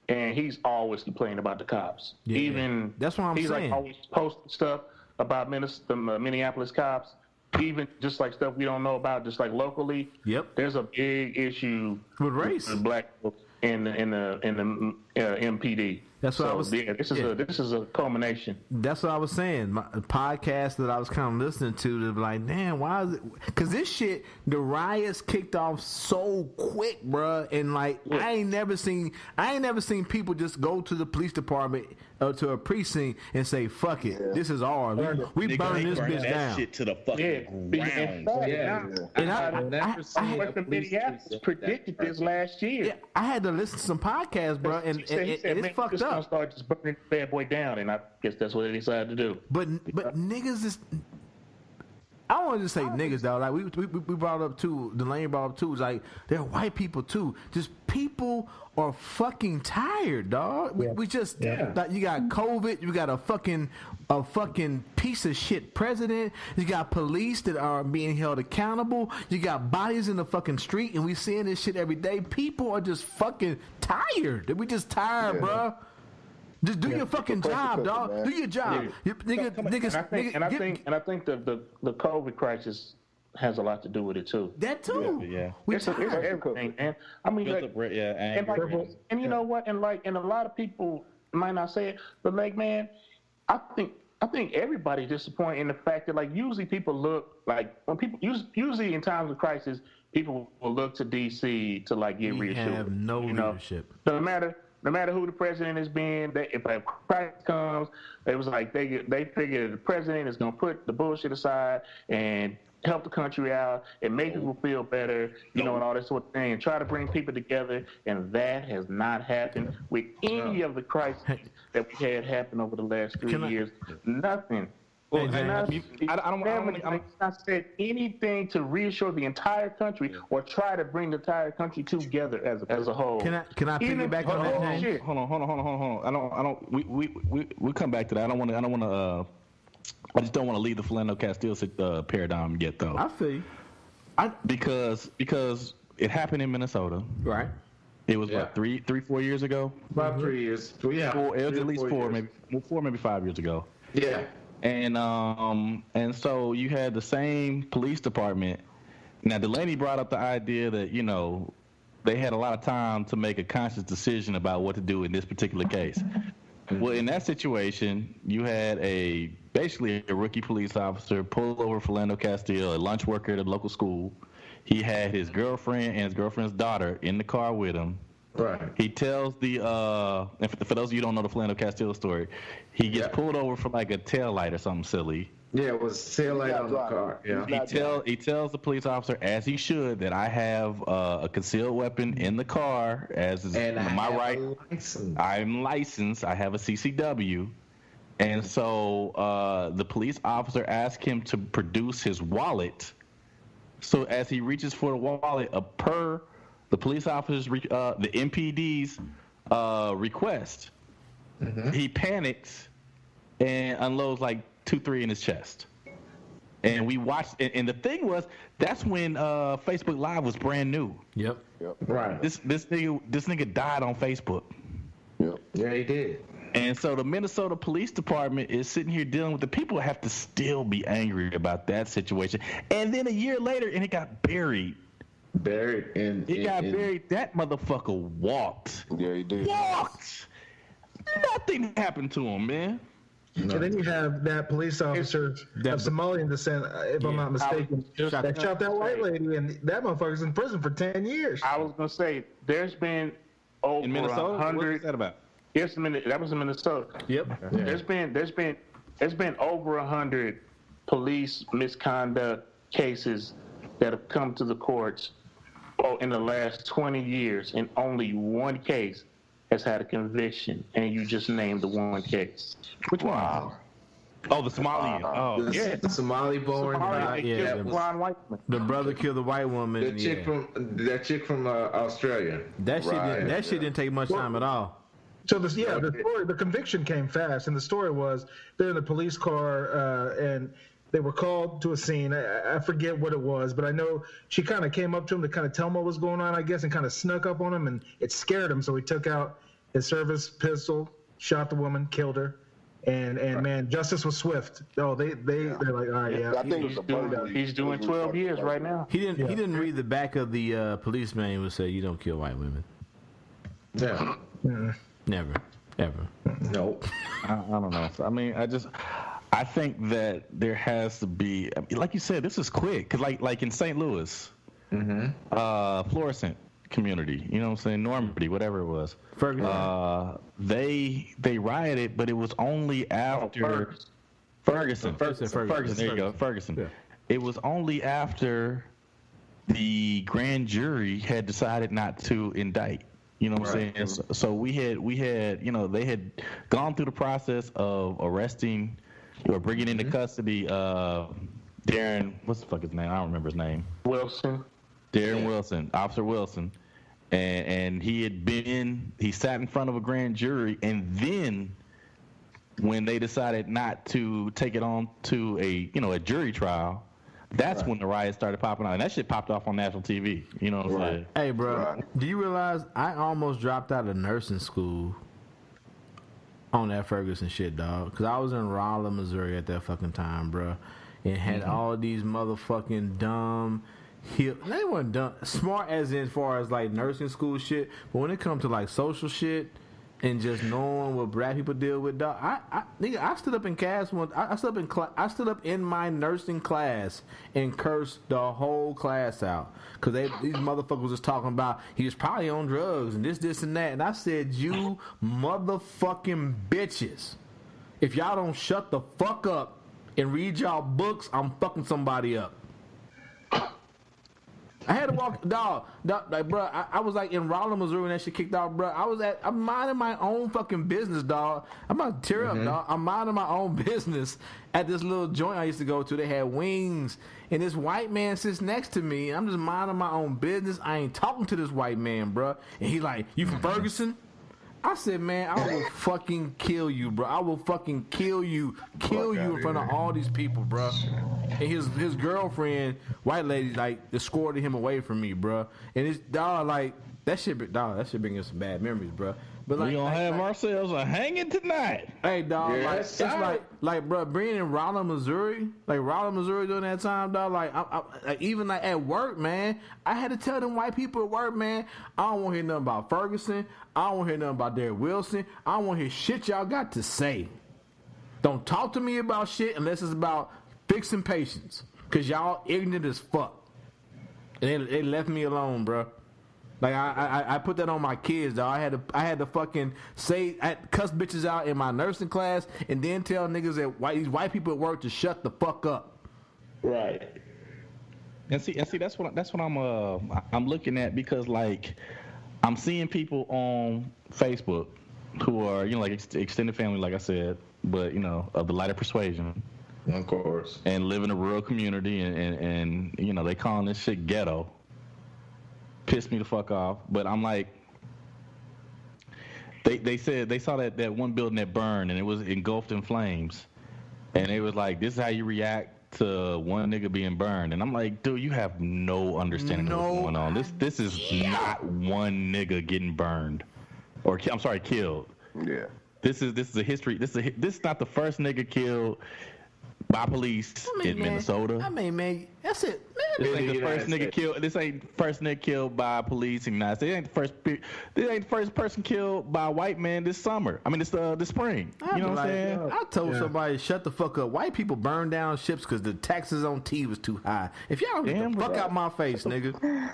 and he's always complaining about the cops. Yeah, even that's what I'm saying. He's like always posting stuff about the Minneapolis cops. Even just like stuff we don't know about, just like locally. Yep. There's a big issue with race, with black folks in the MPD. That's what I was. Yeah, this is a culmination. That's what I was saying. My podcast that I was kind of listening to be like, damn, why is it? Because this shit, the riots kicked off so quick, bruh, and like I ain't never seen people just go to the police department or to a precinct and say, fuck it, this is ours. We burn this bitch down. Shit to the fucking ground. And I Minneapolis predicted this last year. Yeah, I had to listen to some podcasts, bro, and it's fucked up. Start just burning the bad boy down, and I guess that's what they decided to do. But niggas is. I don't want to just say niggas, though. Like we brought up too. Delaney brought up too. It's like they're white people too. Just people are fucking tired, dog. We just like, you got COVID. You got a fucking piece of shit president. You got police that are being held accountable. You got bodies in the fucking street, and we seeing this shit every day. People are just fucking tired. We just tired, bro. Just do your fucking job, dog. Man. Do your job. And I think the COVID crisis has a lot to do with it too. That too. Yeah. It's everything, man. I mean, and you know what? And a lot of people might not say it, but like, man, I think everybody's disappointed in the fact that like usually people look like when people usually in times of crisis, people will look to DC to like get reassured. Have no leadership. No matter who the president has been, if a crisis comes, it was like they figure the president is going to put the bullshit aside and help the country out and make people feel better, and all that sort of thing, and try to bring people together. And that has not happened with any of the crises that we had happen over the last 3 years. Nothing. Well, I not said anything to reassure the entire country or try to bring the entire country together as a whole. Can I piggyback on that, James? Hold on. We come back to that. I just don't want to leave the Philando Castile paradigm yet, though. I feel you. Because it happened in Minnesota, right? It was what 4 years ago. About 3 years. It was at least 4, maybe 5 years ago. Yeah. And so you had the same police department. Now Delaney brought up the idea that they had a lot of time to make a conscious decision about what to do in this particular case. Well, in that situation, you had basically a rookie police officer pull over Philando Castile, a lunch worker at a local school. He had his girlfriend and his girlfriend's daughter in the car with him. Right. He tells and for those of you who don't know the Philando Castile story, he gets pulled over for like a taillight or something silly. Yeah, it was taillight on the car. Yeah. He tells the police officer, as he should, that I have a concealed weapon in the car. I'm licensed. I have a CCW. And so the police officer asked him to produce his wallet. So as he reaches for the wallet, per the police officer's, the MPD's request, he panics and unloads like 2-3 in his chest. And we watched, and the thing was, that's when Facebook Live was brand new. Yep. Right. This nigga died on Facebook. Yep. Yeah, he did. And so the Minnesota Police Department is sitting here dealing with the people have to still be angry about that situation. And then a year later, and it got buried. Buried. That motherfucker walked. Yeah, he did. Walked. Nothing happened to him, man. And then you have that police officer of Somalian descent, if I'm not mistaken, that shot that white lady, and that motherfucker's in prison for 10 years. I was gonna say, there's been over In Minnesota? 100. What was that about? Yes, that was in Minnesota. Yep. There's been over 100 police misconduct cases that have come to the courts in the last 20 years, and only one case has had a conviction, and you just named the one case. Which one? Oh, the Somalian. The Somali born. The brother killed the white woman. That chick from Australia. That shit didn't take much time at all. So the conviction came fast, and the story was they're in the police car, and they were called to a scene. I forget what it was, but I know she kind of came up to him to kind of tell him what was going on, I guess, and kind of snuck up on him, and it scared him. So he took out his service pistol, shot the woman, killed her, and man, justice was swift. Oh, they're like, all right, yeah. I think he's doing 12 years right now. He didn't read the back of the police manual. Say you don't kill white women. Yeah. Never, ever. Nope. I don't know. I mean, I think that there has to be, like you said, this is quick. Cause like in St. Louis, Florissant community, you know what I'm saying, Normandy, whatever it was. Ferguson. They rioted, but it was only after Ferguson. There you go, Ferguson. Yeah. It was only after the grand jury had decided not to indict. You know what I'm saying? So we had, you know, they had gone through the process of arresting or bringing into custody Darren, what's the fuck his name? I don't remember his name. Darren Wilson, Officer Wilson. And he sat in front of a grand jury, and then when they decided not to take it on to a jury trial, that's when the riots started popping out. And that shit popped off on national TV. You know what I'm saying? Hey, bro, do you realize I almost dropped out of nursing school on that Ferguson shit, dog? Because I was in Rolla, Missouri at that fucking time, bro, and had all these motherfucking dumb... They weren't dumb, smart as far as like nursing school shit, but when it comes to like social shit and just knowing what black people deal with, dog, I stood up in class once. I stood up in my nursing class and cursed the whole class out because these motherfuckers was talking about he was probably on drugs and this and that, and I said, you motherfucking bitches, if y'all don't shut the fuck up and read y'all books, I'm fucking somebody up. I had to walk, dog, like, bro. I was like in Rolla, Missouri when that shit kicked off, bro. I'm minding my own fucking business, dog. I'm about to tear up, dog. I'm minding my own business at this little joint I used to go to. They had wings, and this white man sits next to me. I'm just minding my own business. I ain't talking to this white man, bro. And he like, you from Ferguson? I said, man, I will fucking kill you, bro. I will fucking kill you in front of all these people, bro. And his girlfriend, white lady, like escorted him away from me, bro. And it's dog, like that shit bring us some bad memories, bro. But like, we gonna have ourselves a hanging tonight. Hey, dog, it's like, bro, being in Rolla, Missouri during that time, dog. Like, I even like at work, man, I had to tell them white people at work, man, I don't want to hear nothing about Ferguson. I don't want to hear nothing about Darren Wilson. I don't want to hear shit y'all got to say. Don't talk to me about shit unless it's about fixing patients, cause y'all ignorant as fuck. And they left me alone, bro. Like I put that on my kids, though. I had to fucking cuss bitches out in my nursing class, and then tell niggas that these white people at work to shut the fuck up. Right. And see that's what I'm looking at, because like I'm seeing people on Facebook who are, you know, like extended family, like I said, but of the lighter persuasion. Of course. And live in a rural community, and they calling this shit ghetto. Pissed me the fuck off. But I'm like, they said they saw that one building that burned and it was engulfed in flames, and it was like, this is how you react to one nigga being burned. And I'm like, dude, you have no understanding of what's going on. This is not one nigga getting burned, or I'm sorry, killed. Yeah. This is a history. This is not the first nigga killed by police in Minnesota. I mean, man, that's it. Man, this ain't the first nigga killed. This ain't first nigga killed by police in the United States. This ain't the first person killed by a white man this summer. I mean, this spring. You know what I'm saying? I told somebody, shut the fuck up. White people burn down ships because the taxes on tea was too high. If y'all don't get the fuck out my face, nigga.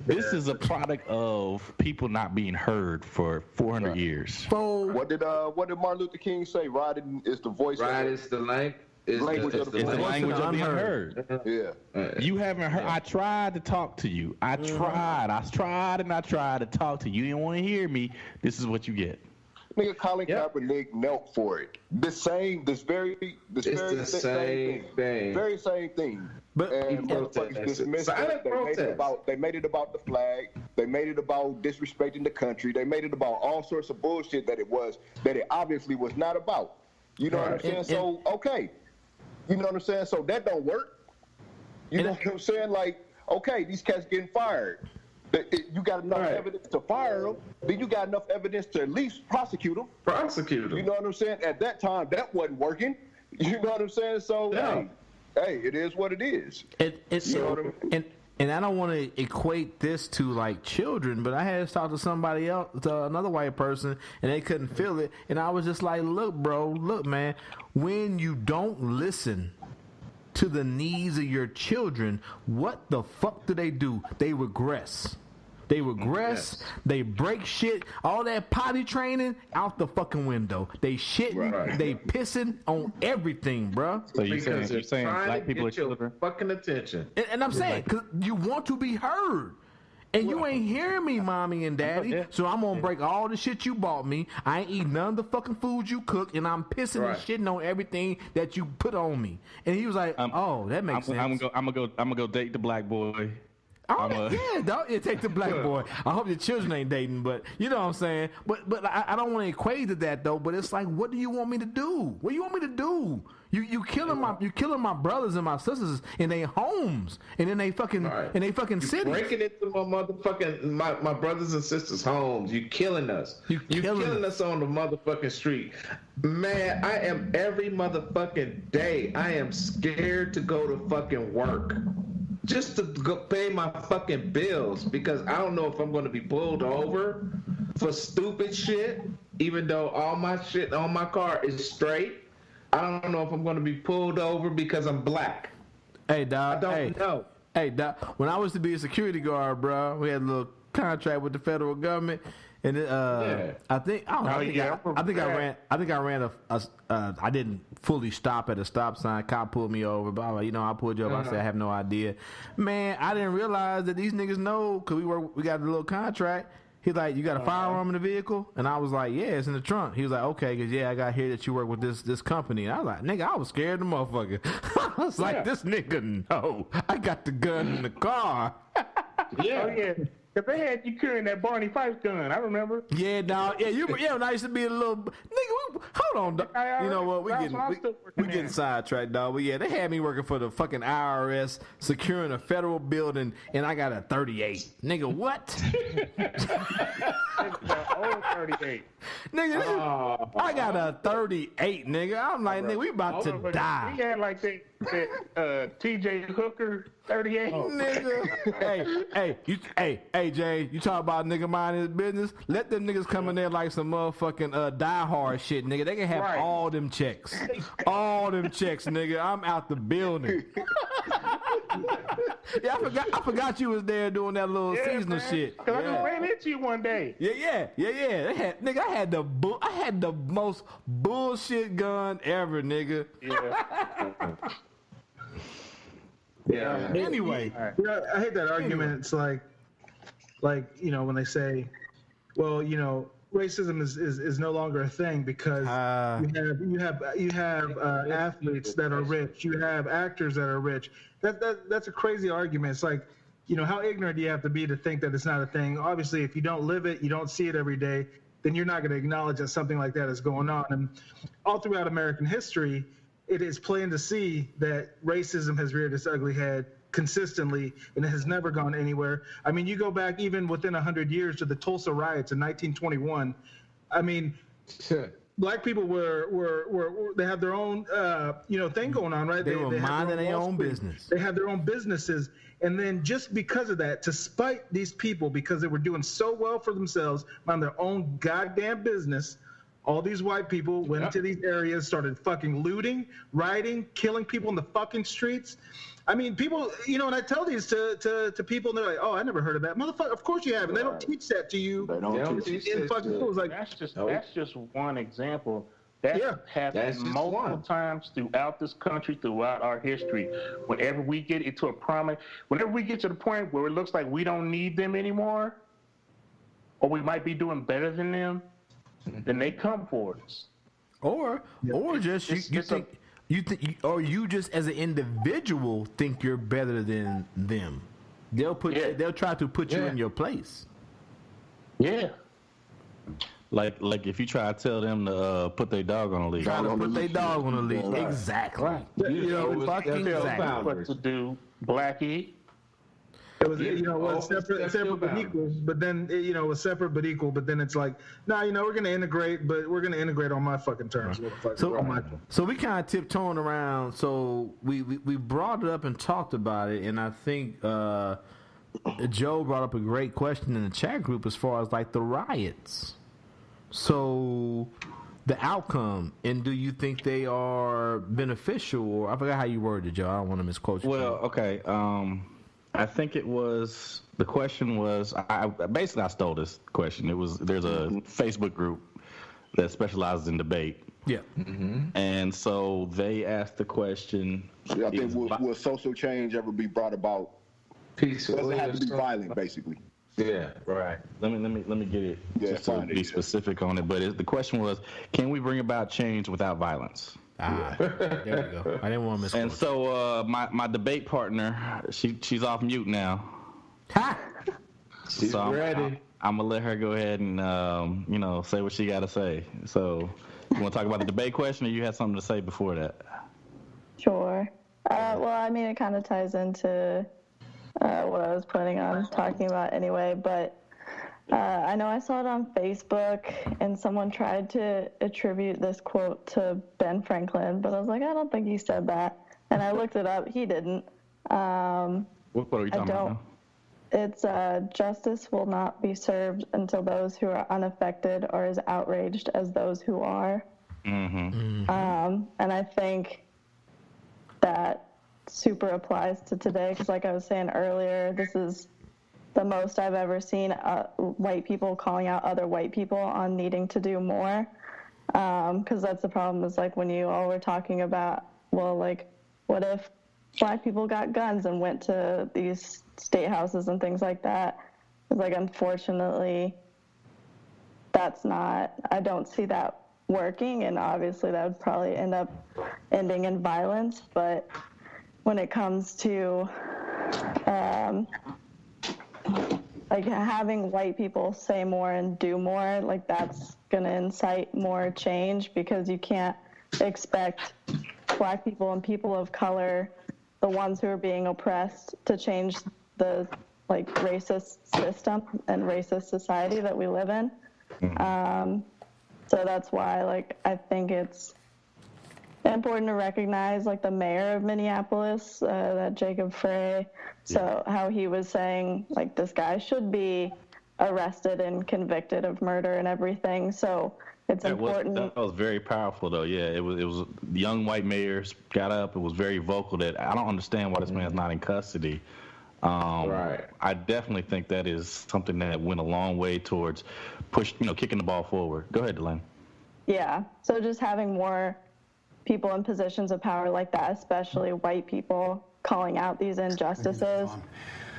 This is a product of people not being heard for 400 years. What did Martin Luther King say? Riding is the voice. Right, it's the language of the unheard. Yeah. You haven't heard. I tried to talk to you. I tried to talk to you. You didn't want to hear me. This is what you get. Nigga, Colin Kaepernick knelt for it. Very same thing. But and motherfuckers dismissed it. They made it about the flag. They made it about disrespecting the country. They made it about all sorts of bullshit that it obviously was not about. You know what I'm saying? So okay, you know what I'm saying? So that don't work. You know what I'm saying? Like, okay, these cats getting fired. You got enough evidence to fire them. Then you got enough evidence to at least prosecute them. You know what I'm saying? At that time, that wasn't working. You know what I'm saying? So hey, it is what it is. You know what I mean? And I don't want to equate this to like children, but I had to talk to somebody else, to another white person, and they couldn't feel it. And I was just like, look, man, when you don't listen to the needs of your children, what the fuck do? They regress. They break shit, all that potty training out the fucking window. They shitting, they pissing on everything, bro. So you're saying black people are children? Fucking attention. And I'm saying, because you want to be heard. And you ain't hearing me, mommy and daddy. So I'm going to break all the shit you bought me. I ain't eating none of the fucking food you cook. And I'm pissing and shitting on everything that you put on me. And he was like, oh, that makes sense. I'm gonna go date the black boy. Take the black boy. I hope your children ain't dating, but you know what I'm saying. But I don't want to equate to that though. But it's like, what do you want me to do? What do you want me to do? You killing my brothers and my sisters in their homes and in they fucking cities. Breaking into my brothers and sisters' homes. You killing us. You killing us on the motherfucking street. Man, I am every motherfucking day. I am scared to go to fucking work. Just to go pay my fucking bills, because I don't know if I'm going to be pulled over for stupid shit, even though all my shit on my car is straight. I don't know if I'm going to be pulled over because I'm black. Hey, dog. I don't know. Hey, dog. When I was to be a security guard, bro, we had a little contract with the federal government. And I think I ran I didn't fully stop at a stop sign. Cop pulled me over, but I was like, I pulled you over. I said I have no idea. Man, I didn't realize that these niggas know, because we got a little contract. He's like, you got a firearm in the vehicle? And I was like, yeah, it's in the trunk. He was like, okay, because I got here that you work with this company. And I was like, nigga, I was scared of the motherfucker. I was like, this nigga, no, I got the gun in the car. Yeah. Oh, yeah. If they had you carrying that Barney Fife gun, I remember. Yeah, dog. Yeah, when I used to be a little nigga. Hold on, dog. You know what? We getting sidetracked, dog. But yeah, they had me working for the fucking IRS, securing a federal building, and I got a 38. Nigga, what? Old 38. Nigga, I got a 38, nigga. I'm like, nigga, we about to die. We had like that TJ Hooker 38. Nigga. Hey, Jay, you talk about nigga minding his business? Let them niggas come in there like some motherfucking Die Hard shit, nigga. They can have all them checks. All them checks, nigga. I'm out the building. Yeah, I forgot you was there doing that little seasonal shit. Cause I just ran into you one day. Yeah. I had the most bullshit gun ever, nigga. Yeah. Anyway, I hate that argument. It's like when they say, well, racism is no longer a thing because you have athletes that are rich, you have actors that are rich. That's a crazy argument. It's like, how ignorant do you have to be to think that it's not a thing? Obviously, if you don't live it, you don't see it every day, then you're not going to acknowledge that something like that is going on. And all throughout American history, it is plain to see that racism has reared its ugly head consistently, and it has never gone anywhere. I mean, you go back even within 100 years to the Tulsa riots in 1921. I mean, black people were they had their own thing going on, right? They were minding their own business. They had their own businesses, and then just because of that, to spite these people because they were doing so well for themselves, mind their own goddamn business, all these white people went into these areas, started fucking looting, rioting, killing people in the fucking streets. I mean, people, and I tell these to people, and they're like, "Oh, I never heard of that, motherfucker." Of course you haven't. They don't teach that to you. They don't teach in fucking schools. Like that's just one example. That happened multiple times throughout this country, throughout our history. Whenever we get to the point where it looks like we don't need them anymore, or we might be doing better than them, then they come for us. Or just you just as an individual think you're better than them. They'll try to put you in your place. Yeah. Like if you try to tell them to put their dog on a leash. Try to put their dog on a leash. Right. Exactly. Right. Fucking exactly. What to do, Blackie. It was separate but equal. But then it was separate but equal. But then it's like, we're gonna integrate, but we're gonna integrate on my fucking terms. So we kind of tiptoeing around. So we brought it up and talked about it, and I think Joe brought up a great question in the chat group as far as like the riots. So the outcome, and do you think they are beneficial? Or I forgot how you worded it, Joe. I don't want to misquote you. Well, okay. I think the question was, I stole this question. There's a Facebook group that specializes in debate. Yeah. Mm-hmm. And so they asked the question. I think will social change ever be brought about? Peaceful. Doesn't have to be violent, basically. Yeah, right. Let me get it just to be specific on it. But the question was, can we bring about change without violence? There we go. I didn't want to miss. And so my debate partner, she's off mute now. Ha! She's ready. I'm gonna let her go ahead and say what she got to say. So you want to talk about the debate question, or you had something to say before that? Sure. Well, I mean, it kind of ties into what I was planning on talking about anyway, but I know I saw it on Facebook, and someone tried to attribute this quote to Ben Franklin, but I was like, I don't think he said that. And I looked it up. He didn't. What are you talking about now? It's justice will not be served until those who are unaffected are as outraged as those who are. Mm-hmm. And I think that super applies to today, because like I was saying earlier, this is the most I've ever seen white people calling out other white people on needing to do more, because that's the problem, is like when you all were talking about, well, like what if black people got guns and went to these state houses and things like that? It's like, unfortunately, I don't see that working, and obviously that would probably end up ending in violence. But when it comes to like having white people say more and do more, like that's going to incite more change, because you can't expect black people and people of color, the ones who are being oppressed, to change the like racist system and racist society that we live in. So that's why, like, I think it's important to recognize, like, the mayor of Minneapolis, that Jacob Frey. So how he was saying, like, this guy should be arrested and convicted of murder and everything. So it's important. That was very powerful, though. Yeah, it was the young white mayor got up. It was very vocal that I don't understand why this man's not in custody. Right. I definitely think that is something that went a long way towards kicking the ball forward. Go ahead, Delaney. Yeah. So just having more people in positions of power like that, especially white people, calling out these injustices.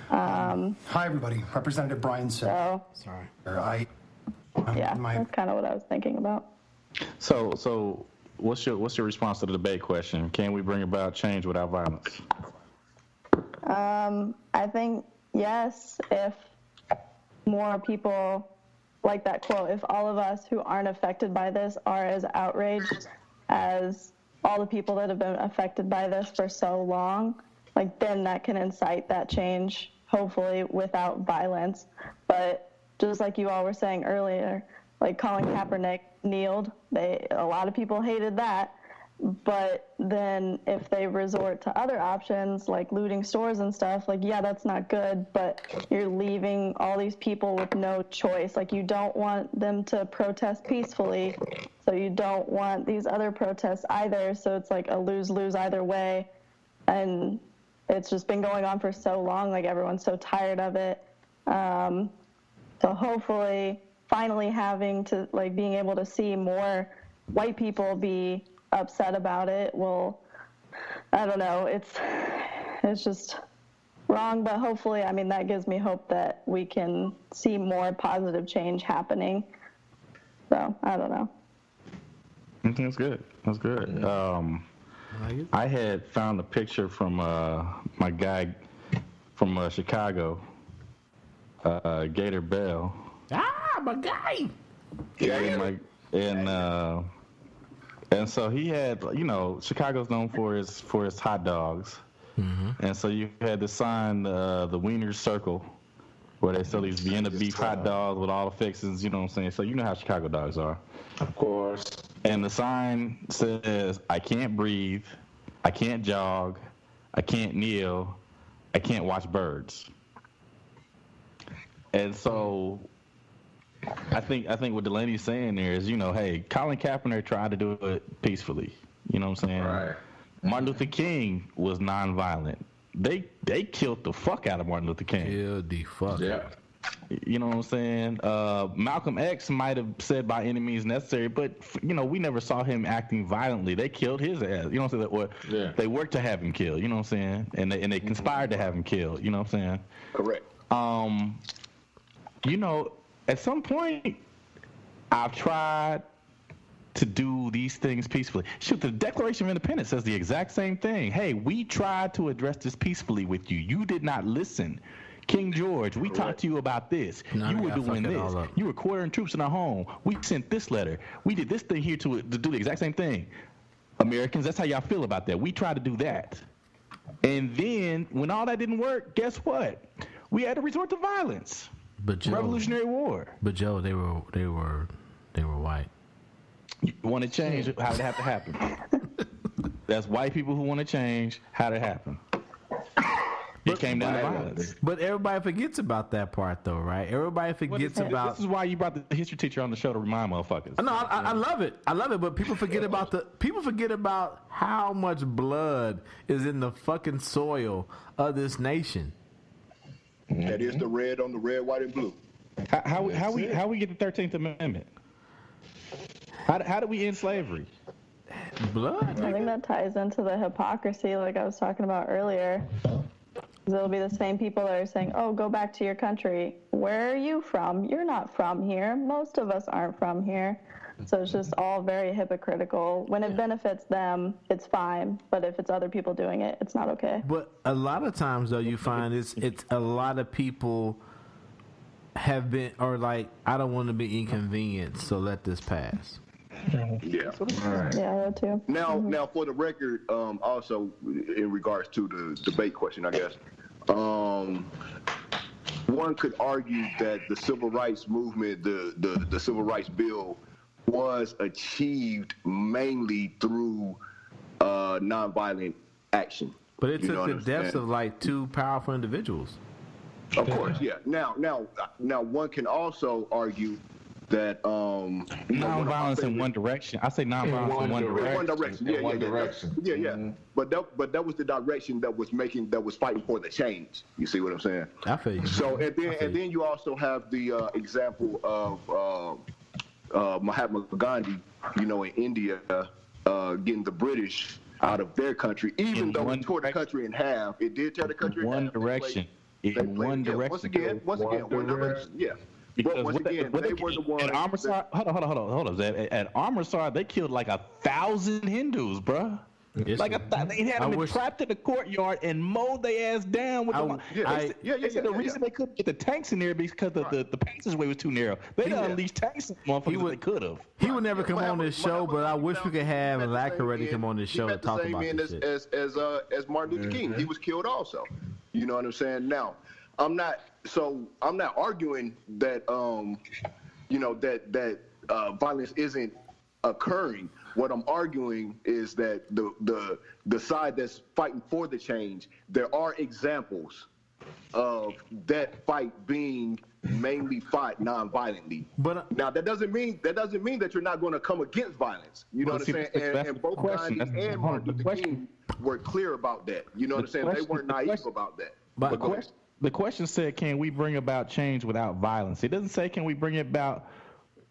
Hi, everybody. Representative Brian Sill. Sorry. I Yeah, that's kind of what I was thinking about. So what's your response to the debate question? Can we bring about change without violence? I think yes, if more people, like that quote, if all of us who aren't affected by this are as outraged as all the people that have been affected by this for so long, like then that can incite that change, hopefully without violence. But just like you all were saying earlier, like Colin Kaepernick kneeled, a lot of people hated that. But then if they resort to other options like looting stores and stuff, like, yeah, that's not good, but you're leaving all these people with no choice. Like, you don't want them to protest peacefully, so you don't want these other protests either. So it's like a lose-lose either way. And it's just been going on for so long, like everyone's so tired of it. So hopefully finally having to, like, being able to see more white people be upset about it will, I don't know, it's just wrong, but hopefully, I mean, that gives me hope that we can see more positive change happening. So I don't know. I think that's good. That's good. I had found a picture from my guy from Chicago, Gator Bell. My guy. And so he had, you know, Chicago's known for its hot dogs, and so you had the sign, the Wiener Circle, where they sell these Vienna beef hot dogs with all the fixings. You know what I'm saying? So you know how Chicago dogs are. Of course. And the sign says, "I can't breathe, I can't jog, I can't kneel, I can't watch birds." And so I think what Delaney's saying there is, you know, hey, Colin Kaepernick tried to do it peacefully. You know what I'm saying? Right. Martin Luther King was nonviolent. They killed the fuck out of Martin Luther King. Killed the fuck. Yeah. You know what I'm saying? Malcolm X might have said by any means necessary, but you know, we never saw him acting violently. They killed his ass. You know what I'm saying? They worked to have him killed. You know what I'm saying? And they conspired to have him killed. You know what I'm saying? Correct. You know, at some point, I've tried to do these things peacefully. Shoot, the Declaration of Independence says the exact same thing. Hey, we tried to address this peacefully with you. You did not listen. King George, we talked to you about this. You were doing this. You were quartering troops in our home. We sent this letter. We did this thing here to do the exact same thing. Americans, that's how y'all feel about that. We tried to do that. And then, when all that didn't work, guess what? We had to resort to violence. But Joe, Revolutionary War. But Joe, they were white. You want to change? How'd it have to happen? That's white people who want to change. How'd it happen? It came down to violence. But everybody forgets about that part, though, right? Everybody forgets about. This is why you brought the history teacher on the show to remind motherfuckers. No, I love it. I love it. But people forget about how much blood is in the fucking soil of this nation. That is the red on the red, white, and blue. How we get the 13th Amendment? How did we end slavery? Blood. I think that ties into the hypocrisy, like I was talking about earlier. It'll be the same people that are saying, "Oh, go back to your country. Where are you from? You're not from here. Most of us aren't from here." So it's just all very hypocritical. When it benefits them, it's fine. But if it's other people doing it, it's not okay. But a lot of times, though, you find it's a lot of people have been, or like, I don't want to be inconvenienced, so let this pass. Yeah. Right. Yeah, that too. Now, for the record, also in regards to the debate question, I guess, one could argue that the civil rights movement, the civil rights bill, was achieved mainly through nonviolent action. But it took the deaths of like two powerful individuals. Of course, yeah. Now, one can also argue that nonviolence in one direction. I say nonviolence in one direction. One direction. Yeah, one direction. Yeah. Mm-hmm. But that was the direction that was fighting for the change. You see what I'm saying? I feel you. So and then you also have the example of Mahatma Gandhi, you know, in India, getting the British out of their country, even though it tore the country in half. It did tear the country in half. One direction. In one direction. Once again, one direction. Yeah. Because once again, they were the ones. At Amritsar, hold on, Zeb. At Amritsar, they killed like 1,000 Hindus, bruh. Yes, Like they had them trapped in the courtyard and mowed their ass down with the reason they couldn't get the tanks in there because the passageway was too narrow. They done unleashed tanks on motherfuckers they could have. He would never come on this show, but I wish we could have Lack already come on this show and talk about this shit. As Martin Luther King, he was killed also. You know what I'm saying? Now, I'm not arguing that that violence isn't occurring. What I'm arguing is that the side that's fighting for the change, there are examples of that fight being mainly fought non-violently. But now that doesn't mean that you're not going to come against violence. You know what I'm saying? And both Gandhi and Martin Luther King were clear about that. You know what I'm saying? They weren't naive about that. But the question said, can we bring about change without violence? It doesn't say, can we bring about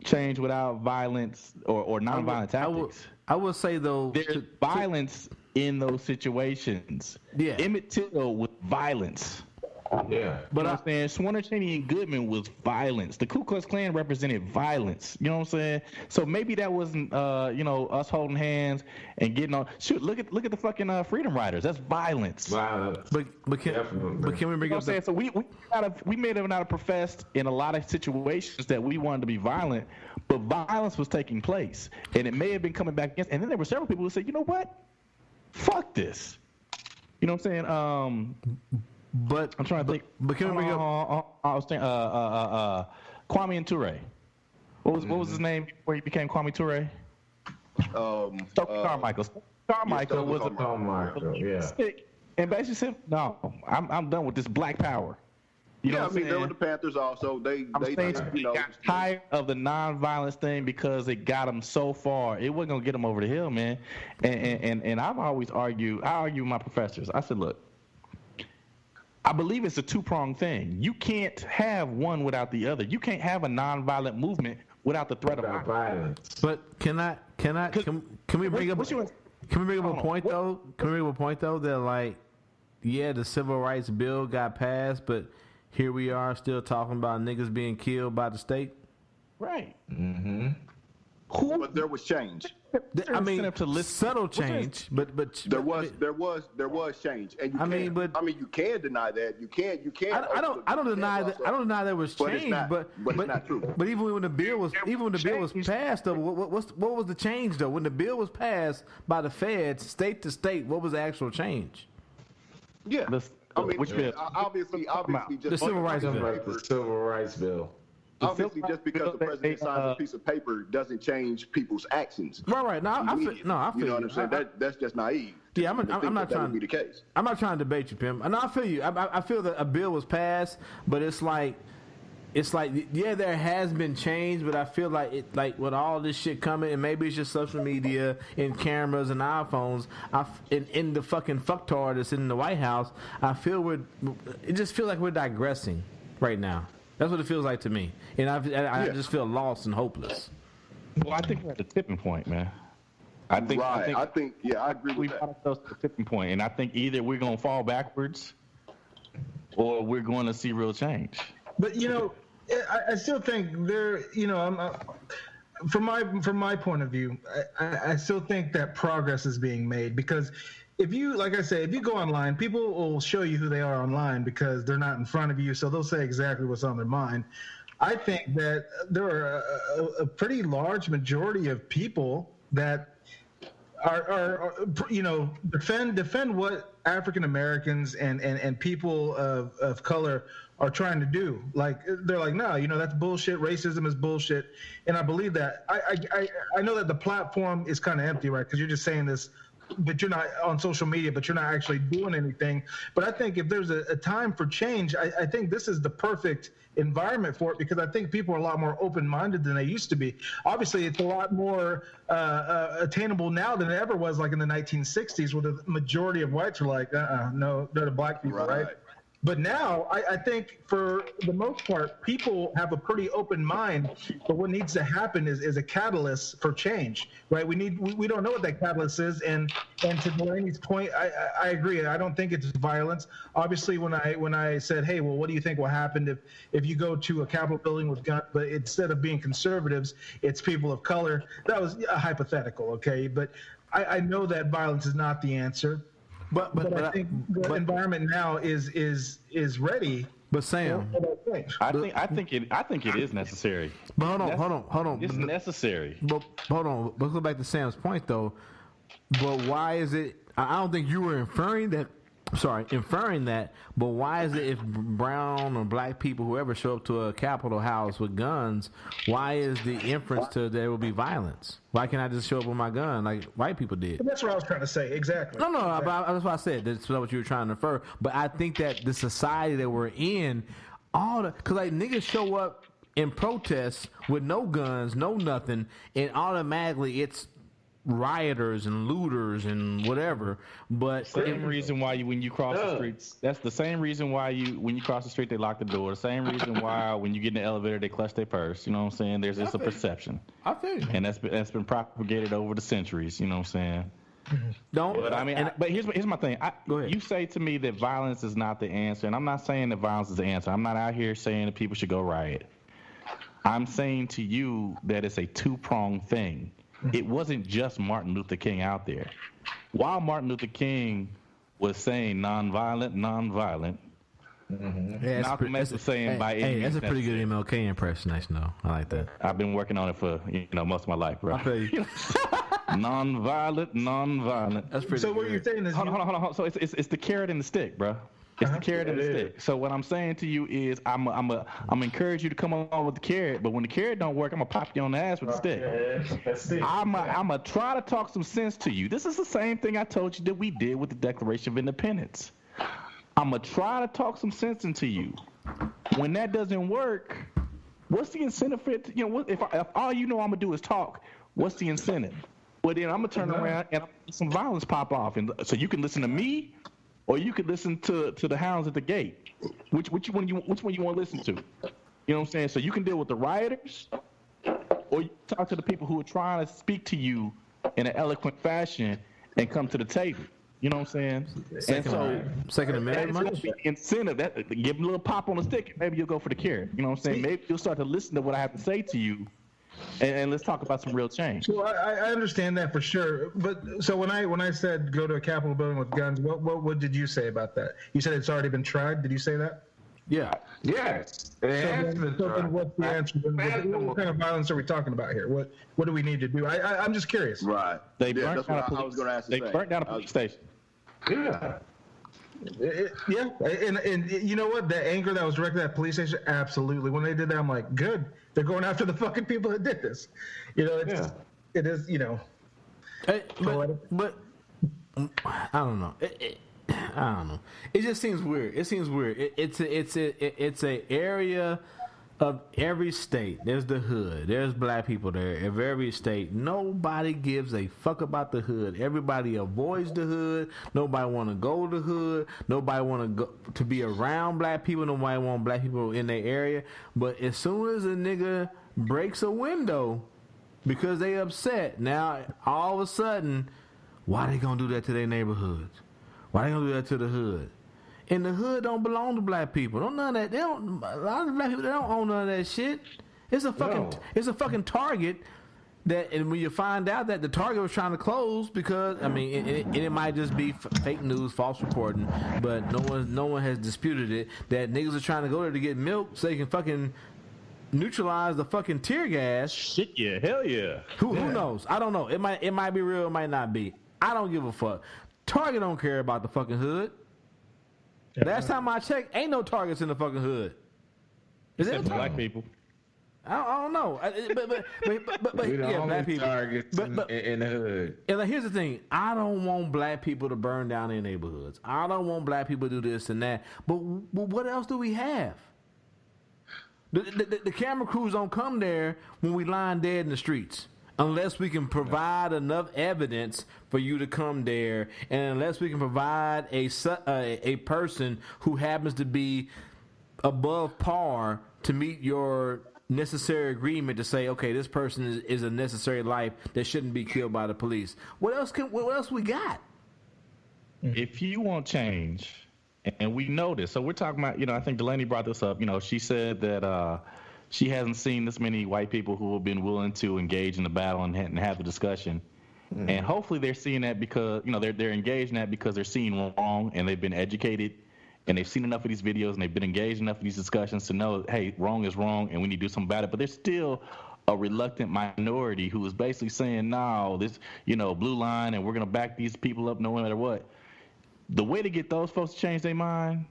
change without violence or non-violent tactics. I would say though, there's violence in those situations. Yeah, Emmett Till was violence. Yeah, but I'm saying Swarner Cheney and Goodman was violence. The Ku Klux Klan represented violence. You know what I'm saying? So maybe that wasn't us holding hands and getting on. Shoot, look at the fucking Freedom Riders. That's violence. Violence. But can we bring up? So we may have not professed in a lot of situations that we wanted to be violent, but violence was taking place, and it may have been coming back against. And then there were several people who said, you know what? Fuck this. You know what I'm saying? But I'm trying to think. But can we bring up? I was thinking, Kwame and Ture. What was his name before he became Kwame Ture? Stokely Carmichael. Carmichael was yeah. And basically said, "No, I'm done with this Black Power." You know what I'm saying? There were the Panthers also. They got tired of the non-violence thing because it got them so far. It wasn't gonna get them over the hill, man. And I've always argued. I argue with my professors. I said, look. I believe it's a two-pronged thing. You can't have one without the other. You can't have a non-violent movement without the threat of violence. But can we bring up a point though? Can we bring up a point though that like, yeah, the Civil Rights Bill got passed, but here we are still talking about niggas being killed by the state. Right. Mm-hmm. But there was change. I mean, subtle change, but there was change, and you can't deny that. You can't. I don't deny that. I don't deny there was change, but it's not true. But even when the bill was passed, though, what was the change though? When the bill was passed by the feds, state to state, what was the actual change? Yeah, which bill? Obviously, just the Civil Rights Bill. The Civil Rights Bill. Obviously, just because the president signs a piece of paper doesn't change people's actions. Right. No, I feel. You know what I'm saying? That's just naive. Yeah, I'm not trying to be the case. I'm not trying to debate you, Pim. No, I feel you. I feel that a bill was passed, but it's like yeah, there has been change, but I feel like with all this shit coming, and maybe it's just social media and cameras and iPhones, in the fucking fucktard that's in the White House, it just feels like we're digressing right now. That's what it feels like to me, and I just feel lost and hopeless. Well, I think we're at the tipping point, man. I agree with that. Got ourselves to the tipping point, and I think either we're gonna fall backwards, or we're going to see real change. But I still think from my point of view, I still think that progress is being made because. If you go online, people will show you who they are online because they're not in front of you, so they'll say exactly what's on their mind. I think that there are a pretty large majority of people that are defend what African Americans and people of color are trying to do. Like they're like, no, that's bullshit. Racism is bullshit, and I believe that. I know that the platform is kind of empty, right? Because you're just saying this. But you're not on social media, but you're not actually doing anything. But I think if there's a time for change, I think this is the perfect environment for it because I think people are a lot more open-minded than they used to be. Obviously, it's a lot more attainable now than it ever was like in the 1960s where the majority of whites were like, no, they're the black people, right? But now, I think for the most part, people have a pretty open mind. But what needs to happen is a catalyst for change, right? We don't know what that catalyst is. And to Delaney's point, I agree. I don't think it's violence. Obviously, when I said, hey, well, what do you think will happen if you go to a Capitol building with guns, but instead of being conservatives, it's people of color? That was a hypothetical, okay? But I know that violence is not the answer. But I think the environment now is ready. But Sam, I think it is necessary. But hold on. It's necessary. But hold on. Let's go back to Sam's point though. But why is it? I don't think you were inferring that. But why is it if brown or black people, whoever, show up to a Capitol house with guns, why is the inference to there will be violence? Why can't I just show up with my gun like white people did? But that's what I was trying to say. Exactly. No, but that's what I said. That's what you were trying to infer. But I think that the society that we're in, because like niggas show up in protests with no guns, no nothing, and automatically it's rioters and looters and whatever. But same reason why when you cross the streets, that's the same reason why when you cross the street they lock the door. The same reason why when you get in the elevator they clutch their purse. You know what I'm saying? There's just a perception. I think, and that's been propagated over the centuries. You know what I'm saying? But here's my thing. Go ahead. You say to me that violence is not the answer, and I'm not saying that violence is the answer. I'm not out here saying that people should go riot. I'm saying to you that it's a two-pronged thing. It wasn't just Martin Luther King out there. While Martin Luther King was saying nonviolent, Malcolm X was saying by any means that's a pretty good MLK impression. Nice, no, I like that. I've been working on it for most of my life, bro. I feel you. Nonviolent. That's pretty. So good. what you're saying is hold on. So it's the carrot and the stick, bro. It's the carrot and the stick. So what I'm saying to you is I'm encourage you to come along with the carrot, but when the carrot don't work, I'm gonna pop you on the ass with the stick. I'm gonna try to talk some sense to you. This is the same thing I told you that we did with the Declaration of Independence. I'm gonna try to talk some sense into you. When that doesn't work, what's the incentive for it? If all you know I'm gonna do is talk, what's the incentive? Well, then I'm gonna turn around and some violence pop off, and so you can listen to me. Or you could listen to the hounds at the gate. Which one you want to listen to? You know what I'm saying? So you can deal with the rioters, or you talk to the people who are trying to speak to you in an eloquent fashion and come to the table. You know what I'm saying? Second Amendment, that's the incentive. That give them a little pop on the stick, and maybe you'll go for the carrot. You know what I'm saying? Maybe you'll start to listen to what I have to say to you. And let's talk about some real change. Well, I understand that for sure. But so when I said go to a Capitol building with guns, what did you say about that? You said it's already been tried. Did you say that? Yeah. Yes. So then what's the answer? What kind of violence are we talking about here? What do we need to do? I'm just curious. Right. They burnt down a police station. Yeah. And you know what? The anger that was directed at police station, absolutely. When they did that, I'm like, good. They're going after the fucking people that did this. It is. But I don't know. I don't know. It just seems weird. It's a area of every state. There's the hood. There's black people there. Of every state, nobody gives a fuck about the hood. Everybody avoids the hood. Nobody want to go to the hood. Nobody want to go to be around black people. Nobody want black people in their area. But as soon as a nigga breaks a window because they upset, now all of a sudden, why they gonna do that to their neighborhoods? Why they gonna do that to the hood? And the hood don't belong to black people. Don't none of that. A lot of black people, they don't own none of that shit. It's a fucking Target. And when you find out that the Target was trying to close because it might just be fake news, false reporting, but no one has disputed it. That niggas are trying to go there to get milk so they can fucking neutralize the fucking tear gas. Shit, yeah, hell yeah. Who knows? I don't know. It might be real. It might not be. I don't give a fuck. Target don't care about the fucking hood. Last time I checked, ain't no Targets in the fucking hood. Is it black people? I don't know. But we yeah, black people. Targets in the hood. And here's the thing: I don't want black people to burn down their neighborhoods. I don't want black people to do this and that. But what else do we have? The camera crews don't come there when we lying dead in the streets. unless we can provide enough evidence for you to come there, and unless we can provide a person who happens to be above par to meet your necessary agreement to say, okay, this person is a necessary life that shouldn't be killed by the police. What else we got? If you want change, and we know this, so we're talking about, I think Delaney brought this up. She said that she hasn't seen this many white people who have been willing to engage in the battle and have the discussion. Mm-hmm. And hopefully they're seeing that because, they're engaged in that because they're seeing wrong and they've been educated and they've seen enough of these videos and they've been engaged enough in these discussions to know, hey, wrong is wrong and we need to do something about it. But there's still a reluctant minority who is basically saying, no, this, blue line, and we're going to back these people up no matter what. The way to get those folks to change their mind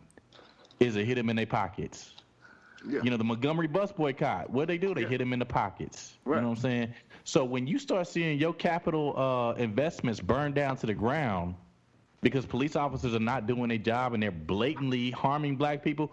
is to hit them in their pockets. Yeah. The Montgomery bus boycott, what they do? They hit them in the pockets. Right. You know what I'm saying? So when you start seeing your capital investments burn down to the ground because police officers are not doing their job and they're blatantly harming black people,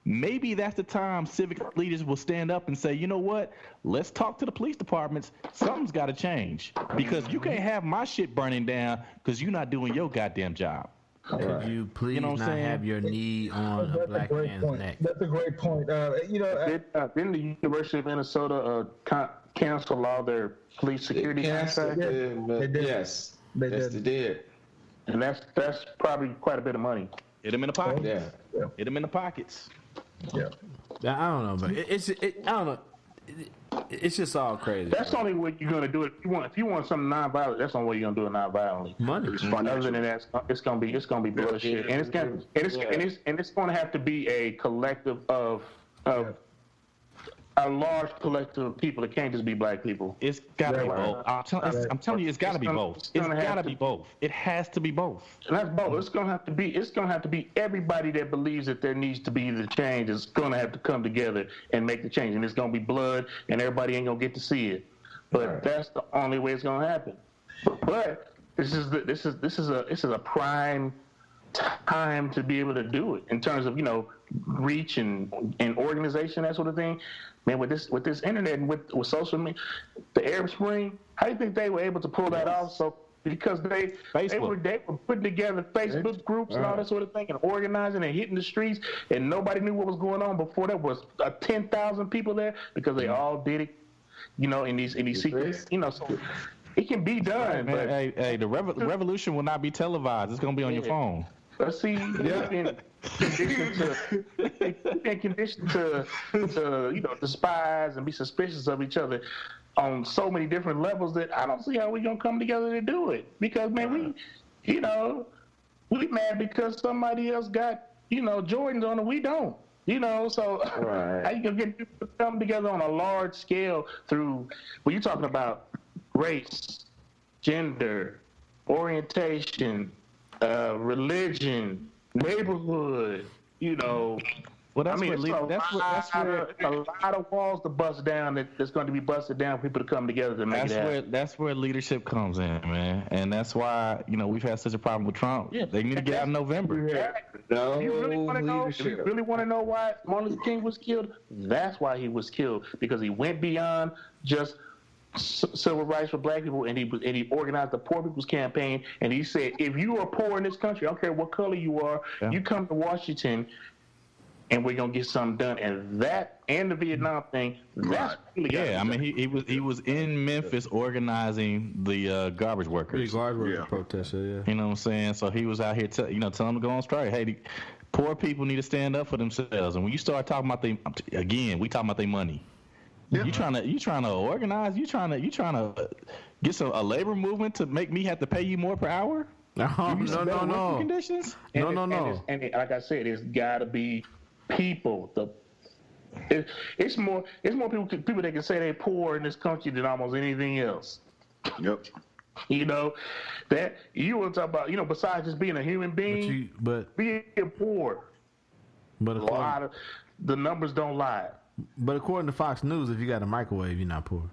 maybe that's the time civic leaders will stand up and say, you know what? Let's talk to the police departments. Something's got to change because you can't have my shit burning down because you're not doing your goddamn job. Could you please not have your knee on a black man's neck? That's a great point. Didn't the University of Minnesota cancel all their police security contracts? They did. Yes, they did. And that's probably quite a bit of money. Hit them in the pockets. Yeah. Hit them in the pockets. Yeah. I don't know, but I don't know. It's just all crazy. That's the only way you're gonna do it. If you want something non-violent, that's the only way you're gonna do it non-violently. Money. Other than that, it's gonna be bullshit, and it's gonna have to be a collective of a large collective of people. It can't just be black people. It's gotta be both. I'm telling you, it's gotta be both. It's gotta be both. It has to be both. And that's both. It's gonna have to be everybody that believes that there needs to be the change is gonna have to come together and make the change. And it's gonna be blood, and everybody ain't gonna get to see it. But that's the only way it's gonna happen. But this is a prime time to be able to do it in terms of reach and organization, that sort of thing. Man, with this internet and with social media, the Arab Spring, how do you think they were able to pull that off? So because they were putting together Facebook groups and all that sort of thing and organizing and hitting the streets, and nobody knew what was going on before there was 10,000 people there because they all did it, in these secrets, so it can be done. Man, but hey, the revolution will not be televised. It's gonna be on your phone. Let's see, you've been conditioned to despise and be suspicious of each other on so many different levels that I don't see how we're gonna come together to do it. Because man, we mad because somebody else got Jordans on and we don't. So how you gonna get people to come together on a large scale through when you're talking about race, gender, orientation, religion, neighborhood, Well, that's a lot of walls to bust down that's going to be busted down for people to come together to make it happen. That's where leadership comes in, man. And that's why, we've had such a problem with Trump. Yeah, they need to get out in November. No, you really want to know why Martin Luther King was killed? That's why he was killed, because he went beyond just civil rights for black people, and he organized the Poor People's Campaign, and he said, if you are poor in this country, I don't care what color you are, you come to Washington, and we're gonna get something done. And that and the Vietnam thing, that's really he was in Memphis organizing the garbage workers. The garbage worker protester, You know what I'm saying? So he was out here telling them to go on strike. Hey, poor people need to stand up for themselves. And when you start talking about we talking about their money. Yeah. You trying to organize? You trying to get a labor movement to make me have to pay you more per hour? No. Conditions? No. And like I said, it's got to be people. It's more people that can say they're poor in this country than almost anything else. Yep. That you want to talk about. Besides just being a human being, but being poor. But a lot of the numbers don't lie. But according to Fox News, if you got a microwave, you're not poor.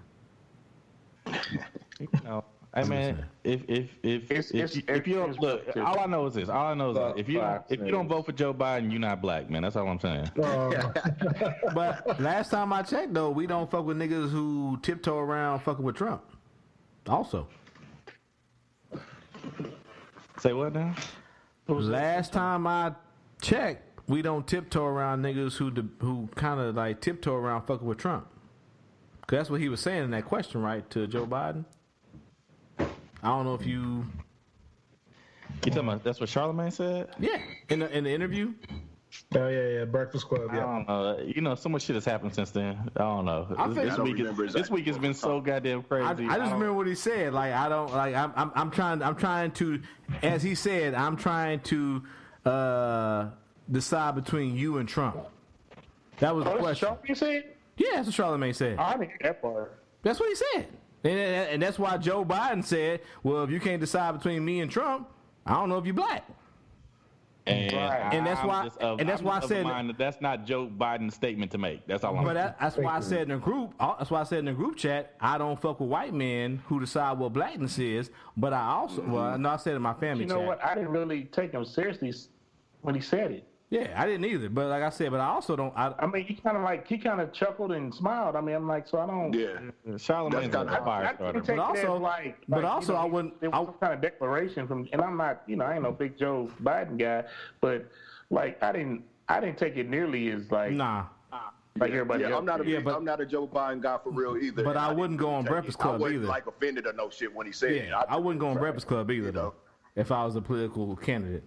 I mean, if you don't look, all I know is this. If you don't vote for Joe Biden, you're not black, man. That's all I'm saying. But last time I checked, though, we don't fuck with niggas who tiptoe around fucking with Trump. Also. Say what now? Last time I checked, we don't tiptoe around niggas who kind of like tiptoe around fucking with Trump. Cause that's what he was saying in that question, right, to Joe Biden. I don't know if you talking about that's what Charlemagne said? Yeah, in the interview. Oh yeah, Breakfast Club. Yeah. I don't know. So much shit has happened since then. I don't know. This week has been so goddamn crazy. I just remember what he said. Like I'm trying to, as he said, I'm trying to decide between you and Trump. That was the question. Charlemagne said? Yeah, that's what Charlemagne said. I didn't hear that part. That's what he said. And that's why Joe Biden said, well, if you can't decide between me and Trump, I don't know if you're black. And that's why I said that's not Joe Biden's statement to make. That's all I'm saying. But that's why I said in the group. That's why I said in the group chat, I don't fuck with white men who decide what blackness is. But I also, I said in my family. You know what? I didn't really take him seriously when he said it. Yeah, I didn't either. But like I said, but I also don't. I mean, he kind of chuckled and smiled. I mean, I'm like, so I don't. Yeah, Charlemagne's a fire starter. But also, I wouldn't. It was some kind of declaration from, and I'm not, I ain't no big Joe Biden guy, but like, I didn't take it nearly as like. Nah. Like everybody else. I'm not a Joe Biden guy for real either. But I wouldn't go on Breakfast Club either. I wasn't like offended or no shit when he said it. I wouldn't go on Breakfast Club either though. If I was a political candidate.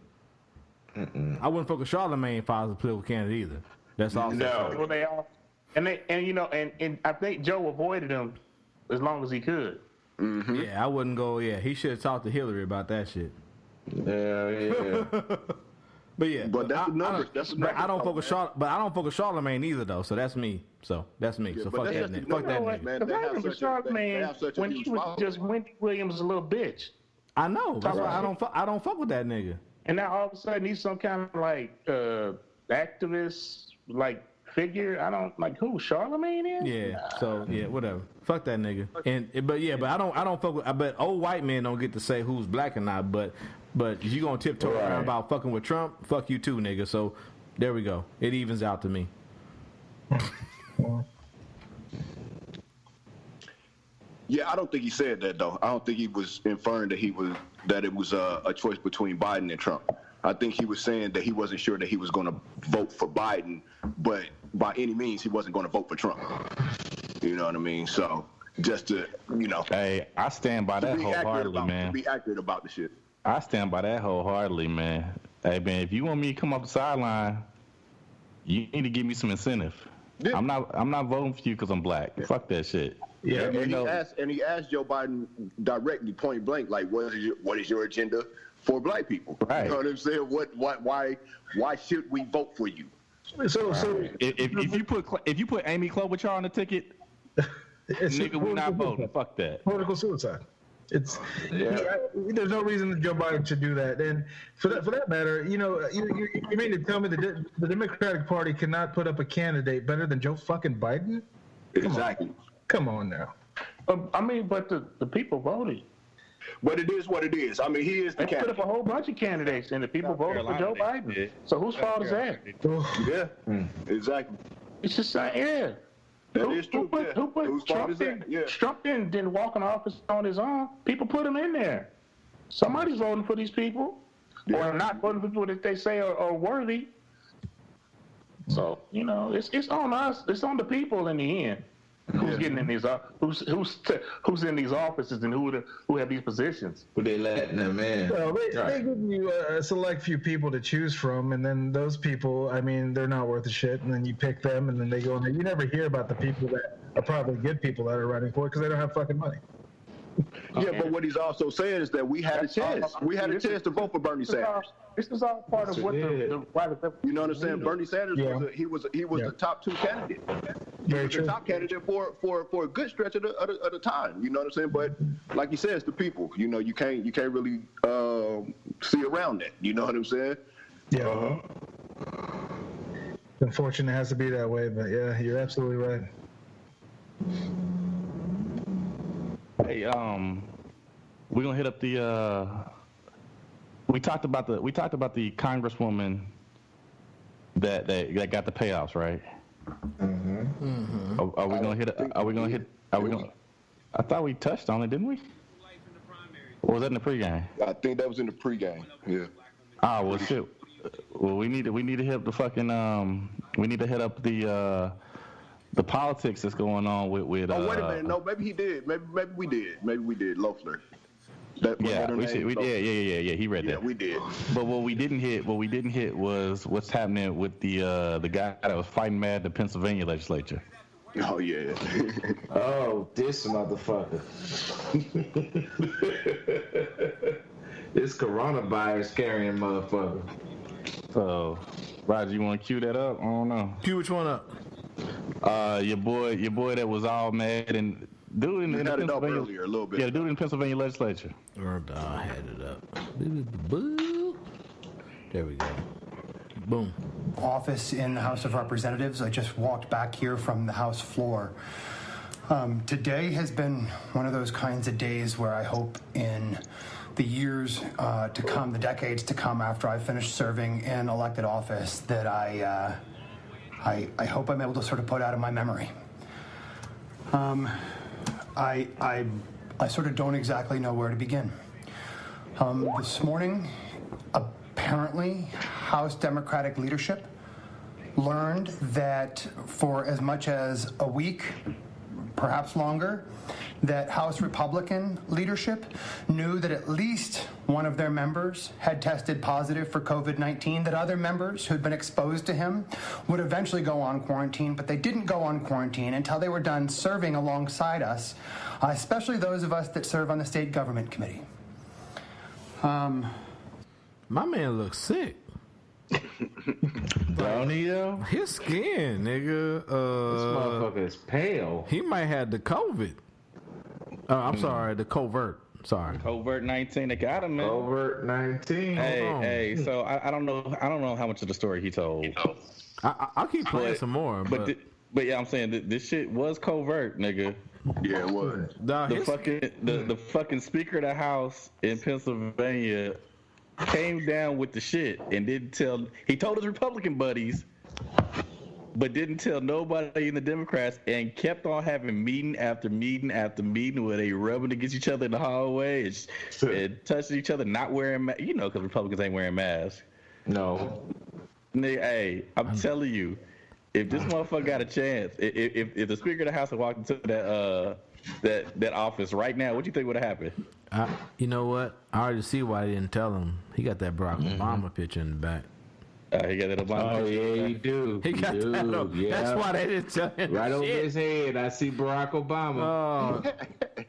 I wouldn't fuck with Charlemagne if I was a political candidate either. That's all. No. Well, they all, and I think Joe avoided him as long as he could. Mm-hmm. Yeah, I wouldn't go. Yeah, he should have talked to Hillary about that shit. Yeah. But yeah, but that's the numbers. I don't fuck with Charlemagne either though. So that's me. So fuck that nigga. Fuck that nigga. Man, I remember Charlemagne when he was just Wendy Williams' a little bitch. I know. That's why I don't fuck with that nigga. And now all of a sudden he's some kind of like activist like figure. I don't like who Charlemagne is. Yeah. So yeah, whatever. Fuck that nigga. But I don't fuck with. I bet old white men don't get to say who's black or not. But if you gonna tiptoe around about fucking with Trump, fuck you too, nigga. So there we go. It evens out to me. Yeah, I don't think he said that though. I don't think he was inferring that it was a choice between Biden and Trump. I think he was saying that he wasn't sure that he was going to vote for Biden, but by any means he wasn't going to vote for Trump. You know what I mean? So just to Hey, I stand by that wholeheartedly, man. To be accurate about the shit. I stand by that wholeheartedly, man. Hey, man, if you want me to come off the sideline, you need to give me some incentive. Yeah. I'm not voting for you because I'm black. Yeah. Fuck that shit. Yeah, and he asked Joe Biden directly, point blank, like, what is your agenda for black people? Right. You know what I'm saying? Why should we vote for you? So if you put Amy Klobuchar on the ticket, nigga, we're not voting. Fuck that. Political suicide. There's no reason that Joe Biden should do that. And for that matter, you mean to tell me that the Democratic Party cannot put up a candidate better than Joe fucking Biden? Exactly. Come on now. I mean, but the people voted. But it is what it is. I mean, he is the candidate. They put up a whole bunch of candidates, and the people voted for Joe Biden. Did. So whose fault is that? Yeah, exactly. It's just That is true. Who put Trump in? Yeah. Trump didn't walk in office on his own. People put him in there. Somebody's voting for these people, or not voting for people that they say are worthy. So it's on us. It's on the people in the end. Who's getting in these? Who's in these offices and who have these positions? Who they letting them in? Well, they give you a select few people to choose from, and then those people, I mean, they're not worth a shit. And then you pick them, and then they go in there. You never hear about the people that are probably good people that are running for it because they don't have fucking money. Yeah, but what he's also saying is that we had a chance. We had a chance to vote for Bernie Sanders. This is all part of what you know what I'm saying? Bernie Sanders was the top 2 candidate. He was the top candidate for a good stretch of the time. You know what I'm saying? But like you said, it's the people. You can't really see around that. You know what I'm saying? Yeah. Unfortunately, it has to be that way. But yeah, you're absolutely right. Hey, we're gonna hit up the. We talked about the congresswoman that got the payoffs, right? Mm-hmm. Are we gonna hit? I thought we touched on it, didn't we? Or was that in the pregame? I think that was in the pregame. Yeah. Oh well, shit. Well, we need to hit up the fucking we need to hit up the politics that's going on with. Oh wait a minute, no, maybe he did. Maybe we did. Maybe we did. Loeffler. Yeah, he read that. Yeah, we did. But what we didn't hit was what's happening with the guy that was fighting mad in the Pennsylvania legislature. Oh yeah. Oh, this motherfucker. This coronavirus carrying motherfucker. So, Roger, you want to cue that up? I don't know. Cue which one up? Your boy that was all mad and dude in the Pennsylvania earlier, a little bit. Yeah, dude in the Pennsylvania legislature. I had it up. There we go. Boom. Office in the House of Representatives. I just walked back here from the House floor. Today has been one of those kinds of days where I hope in the years to come, the decades to come after I finish serving in elected office, that I hope I'm able to sort of put out of my memory. I sort of don't exactly know where to begin. This morning, apparently, House Democratic leadership learned that for as much as a week, perhaps longer, that House Republican leadership knew that at least one of their members had tested positive for COVID-19, that other members who'd been exposed to him would eventually go on quarantine, but they didn't go on quarantine until they were done serving alongside us, especially those of us that serve on the state government committee. My man looks sick. Don't he though? His skin, nigga. This motherfucker is pale. He might have the COVID. I'm sorry, the covert. Sorry. Covert 19. They got him, man. Covert 19. Hey. So I don't know how much of the story he told. I'll keep playing some more. But yeah, I'm saying this shit was covert, nigga. Yeah, it was. The fucking Speaker of the House in Pennsylvania came down with the shit and didn't tell. He told his Republican buddies, but didn't tell nobody in the Democrats, and kept on having meeting after meeting after meeting where they rubbing against each other in the hallway and touching each other, not wearing masks. You know, because Republicans ain't wearing masks. No. Nigga, hey, I'm telling you, if this motherfucker got a chance, if the Speaker of the House had walked into that office right now, what do you think would have happened? You know what? I already see why they didn't tell him. He got that Barack Obama picture in the back. He got that Obama picture. Oh, yeah, he do. He got that. Yeah. That's why they didn't tell him. Right over his head, I see Barack Obama. Oh,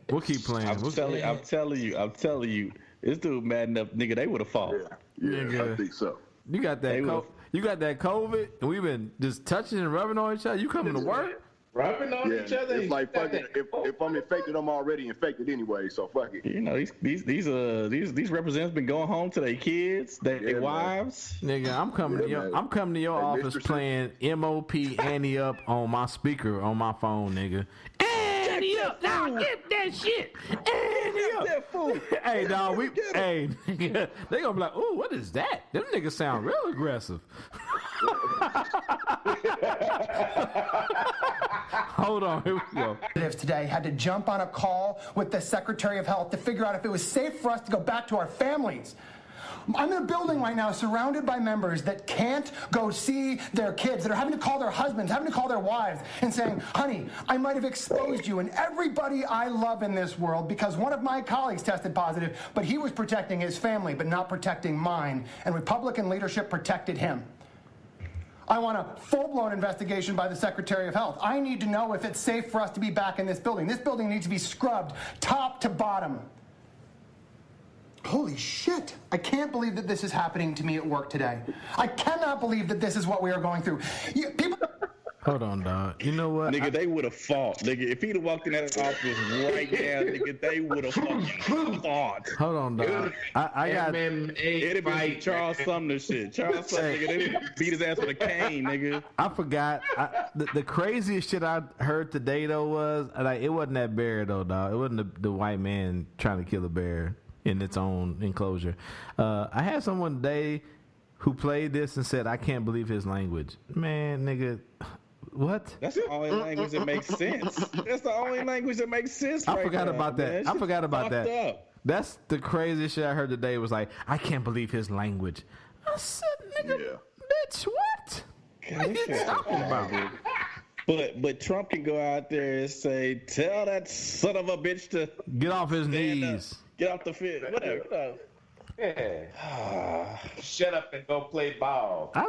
we'll keep playing. I'm telling you, this dude mad enough, nigga, they would have fought. Yeah, nigga. I think so. You got that you got that COVID, and we've been just touching and rubbing on each other. You coming to work? Rubbing on each other. It's like fucking. If I'm infected, I'm already infected anyway. So fuck it. You know, these representatives been going home to their kids, their wives. Nigga, I'm coming to your office playing MOP Annie Up on my speaker on my phone, nigga. Annie Up, now get that shit. Annie Up. That fool. Hey, dog, nigga, they gonna be like, ooh, what is that? Them niggas sound real aggressive. Hold on, here we go. Today had to jump on a call with the Secretary of Health to figure out if it was safe for us to go back to our families. I'm in a building right now surrounded by members that can't go see their kids, that are having to call their husbands, having to call their wives, and saying, honey, I might have exposed you and everybody I love in this world because one of my colleagues tested positive, but he was protecting his family, but not protecting mine, and Republican leadership protected him. I want a full-blown investigation by the Secretary of Health. I need to know if it's safe for us to be back in this building. This building needs to be scrubbed top to bottom. Holy shit. I can't believe that this is happening to me at work today. I cannot believe that this is what we are going through. People... Hold on, dog. You know what? Nigga, they would have fought. Nigga, if he'd have walked in that office right now, nigga, they would have fucking fought. Hold on, dog. I got... It'd have been Charles Sumner shit. Charles Sumner, nigga, they beat his ass with a cane, nigga. I forgot. The craziest shit I heard today, though, was... like, it wasn't that bear, though, dog. It wasn't the white man trying to kill a bear in its own enclosure. I had someone today who played this and said, I can't believe his language. Man, nigga... What? That's the only language that makes sense. That's the only language that makes sense. I forgot about that. I forgot about that. That's the craziest shit I heard today. Was like, I can't believe his language. I said, nigga, bitch, what? What are you talking about? But Trump can go out there and say, tell that son of a bitch to get off his knees. Get off the field. Whatever. Yeah. Shut up and go play ball. I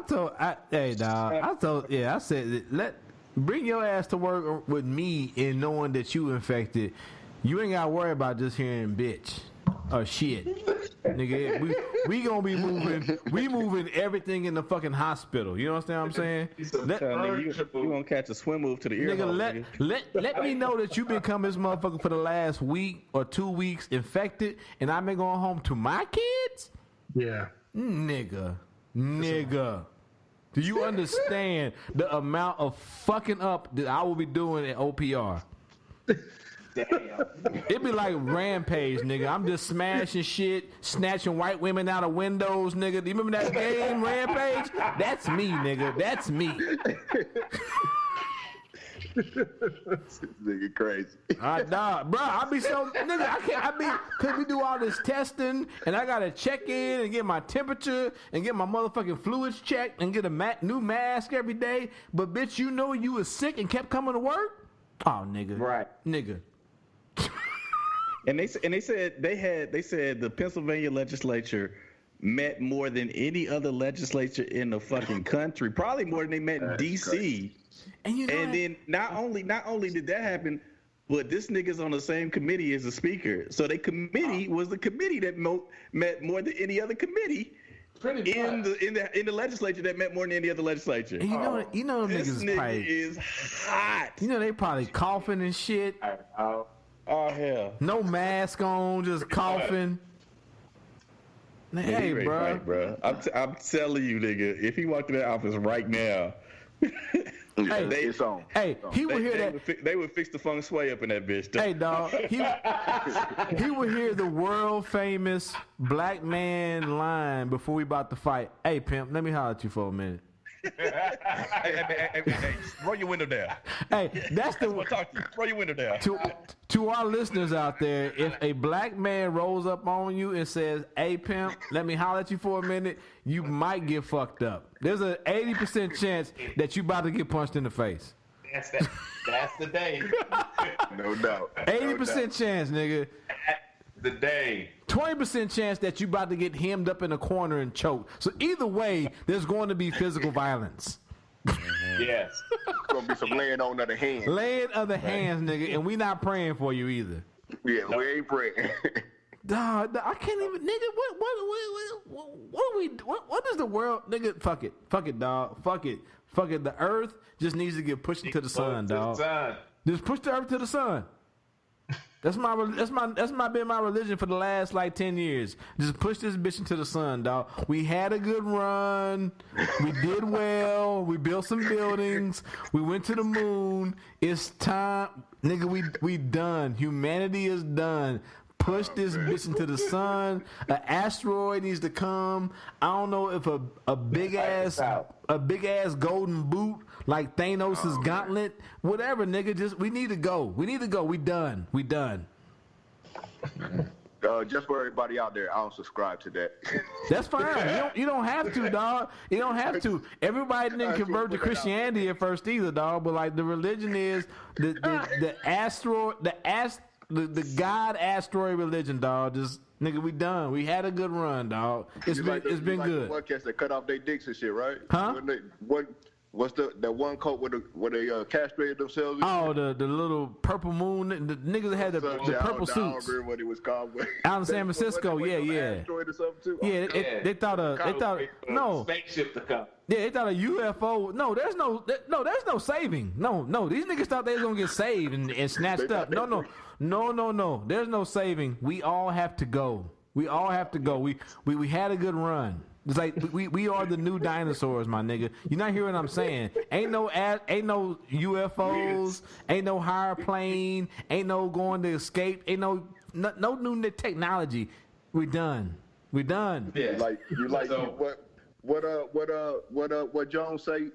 said, bring your ass to work with me and knowing that you infected. You ain't gotta worry about just hearing bitch or shit. Nigga, we gonna be moving everything in the fucking hospital. You understand what I'm saying? You gonna catch a swim move to the ear. Nigga, let me know that you been coming this motherfucker for the last week or 2 weeks infected, and I've been going home to my kids? Yeah. Nigga. Do you understand the amount of fucking up that I will be doing at OPR? Damn. It'd be like Rampage, nigga. I'm just smashing shit, snatching white women out of windows, nigga. Do you remember that game, Rampage? That's me, nigga. That's me. This nigga crazy. Nah, bro, I be so nigga. Cause we do all this testing, and I gotta check in and get my temperature and get my motherfucking fluids checked and get a new mask every day. But bitch, you know you was sick and kept coming to work. Oh, nigga, right, nigga. And they said the Pennsylvania legislature met more than any other legislature in the fucking country, probably more than they met in D.C. And then not only did that happen, but this nigga's on the same committee as the speaker. So the committee was the committee that met more than any other committee in the legislature that met more than any other legislature. And you know this niggas nigga is hot. You know they probably coughing and shit. Oh hell. No mask on, just coughing. Hey, bro. Right, bro. I'm telling you, nigga, if he walked in that office right now, he would hear that. They would fix the feng shui up in that bitch. Hey, dog. He would hear the world famous black man line before we about to fight. Hey, pimp, let me holler at you for a minute. Hey, roll your window down. Hey, that's the talk to you. Roll your window down. To our listeners out there, if a black man rolls up on you and says, "Hey, pimp, let me holler at you for a minute," you might get fucked up. There's an 80% chance that you about to get punched in the face. That's the day. No doubt. 80% chance, nigga. The day. 20% chance that you about to get hemmed up in a corner and choked. So either way, there's going to be physical violence. Yes. Gonna be some laying on of the hands. Laying of the hands, nigga, and we not praying for you either. Yeah, we ain't praying. Dog, I can't even, nigga. What is the world, nigga? Fuck it, dog. Fuck it. The earth just needs to get pushed into the sun, dog. Just push the earth to the sun. That's been my religion for the last like 10 years. Just push this bitch into the sun, dog. We had a good run. We did well. We built some buildings. We went to the moon. It's time, nigga. We done. Humanity is done. Push this bitch into the sun. An asteroid needs to come. I don't know if a big ass golden boot like Thanos' gauntlet, whatever, nigga. We need to go. We done. Just for everybody out there, I don't subscribe to that. That's fine. You don't have to, dog. You don't have to. Everybody didn't convert to Christianity at first either, dog. But like the religion is the asteroid, the God asteroid religion, dog. Just nigga, we done. We had a good run, dog. It's been good. The one cats that cut off their dicks and shit, right? Huh? What's that one coat where they castrated themselves? Oh, the little purple moon. The niggas that had the purple suits. I don't remember what it was called. Out in San Francisco, yeah. They thought no spaceship to come. Yeah, they thought a UFO. No, there's no saving. No, these niggas thought they was gonna get saved and snatched up. No. There's no saving. We all have to go. We had a good run. It's like we are the new dinosaurs, my nigga. You not hearing what I'm saying? Ain't no UFOs, ain't no higher plane, ain't no going to escape, ain't no new technology. We done. Yeah. What Jones say,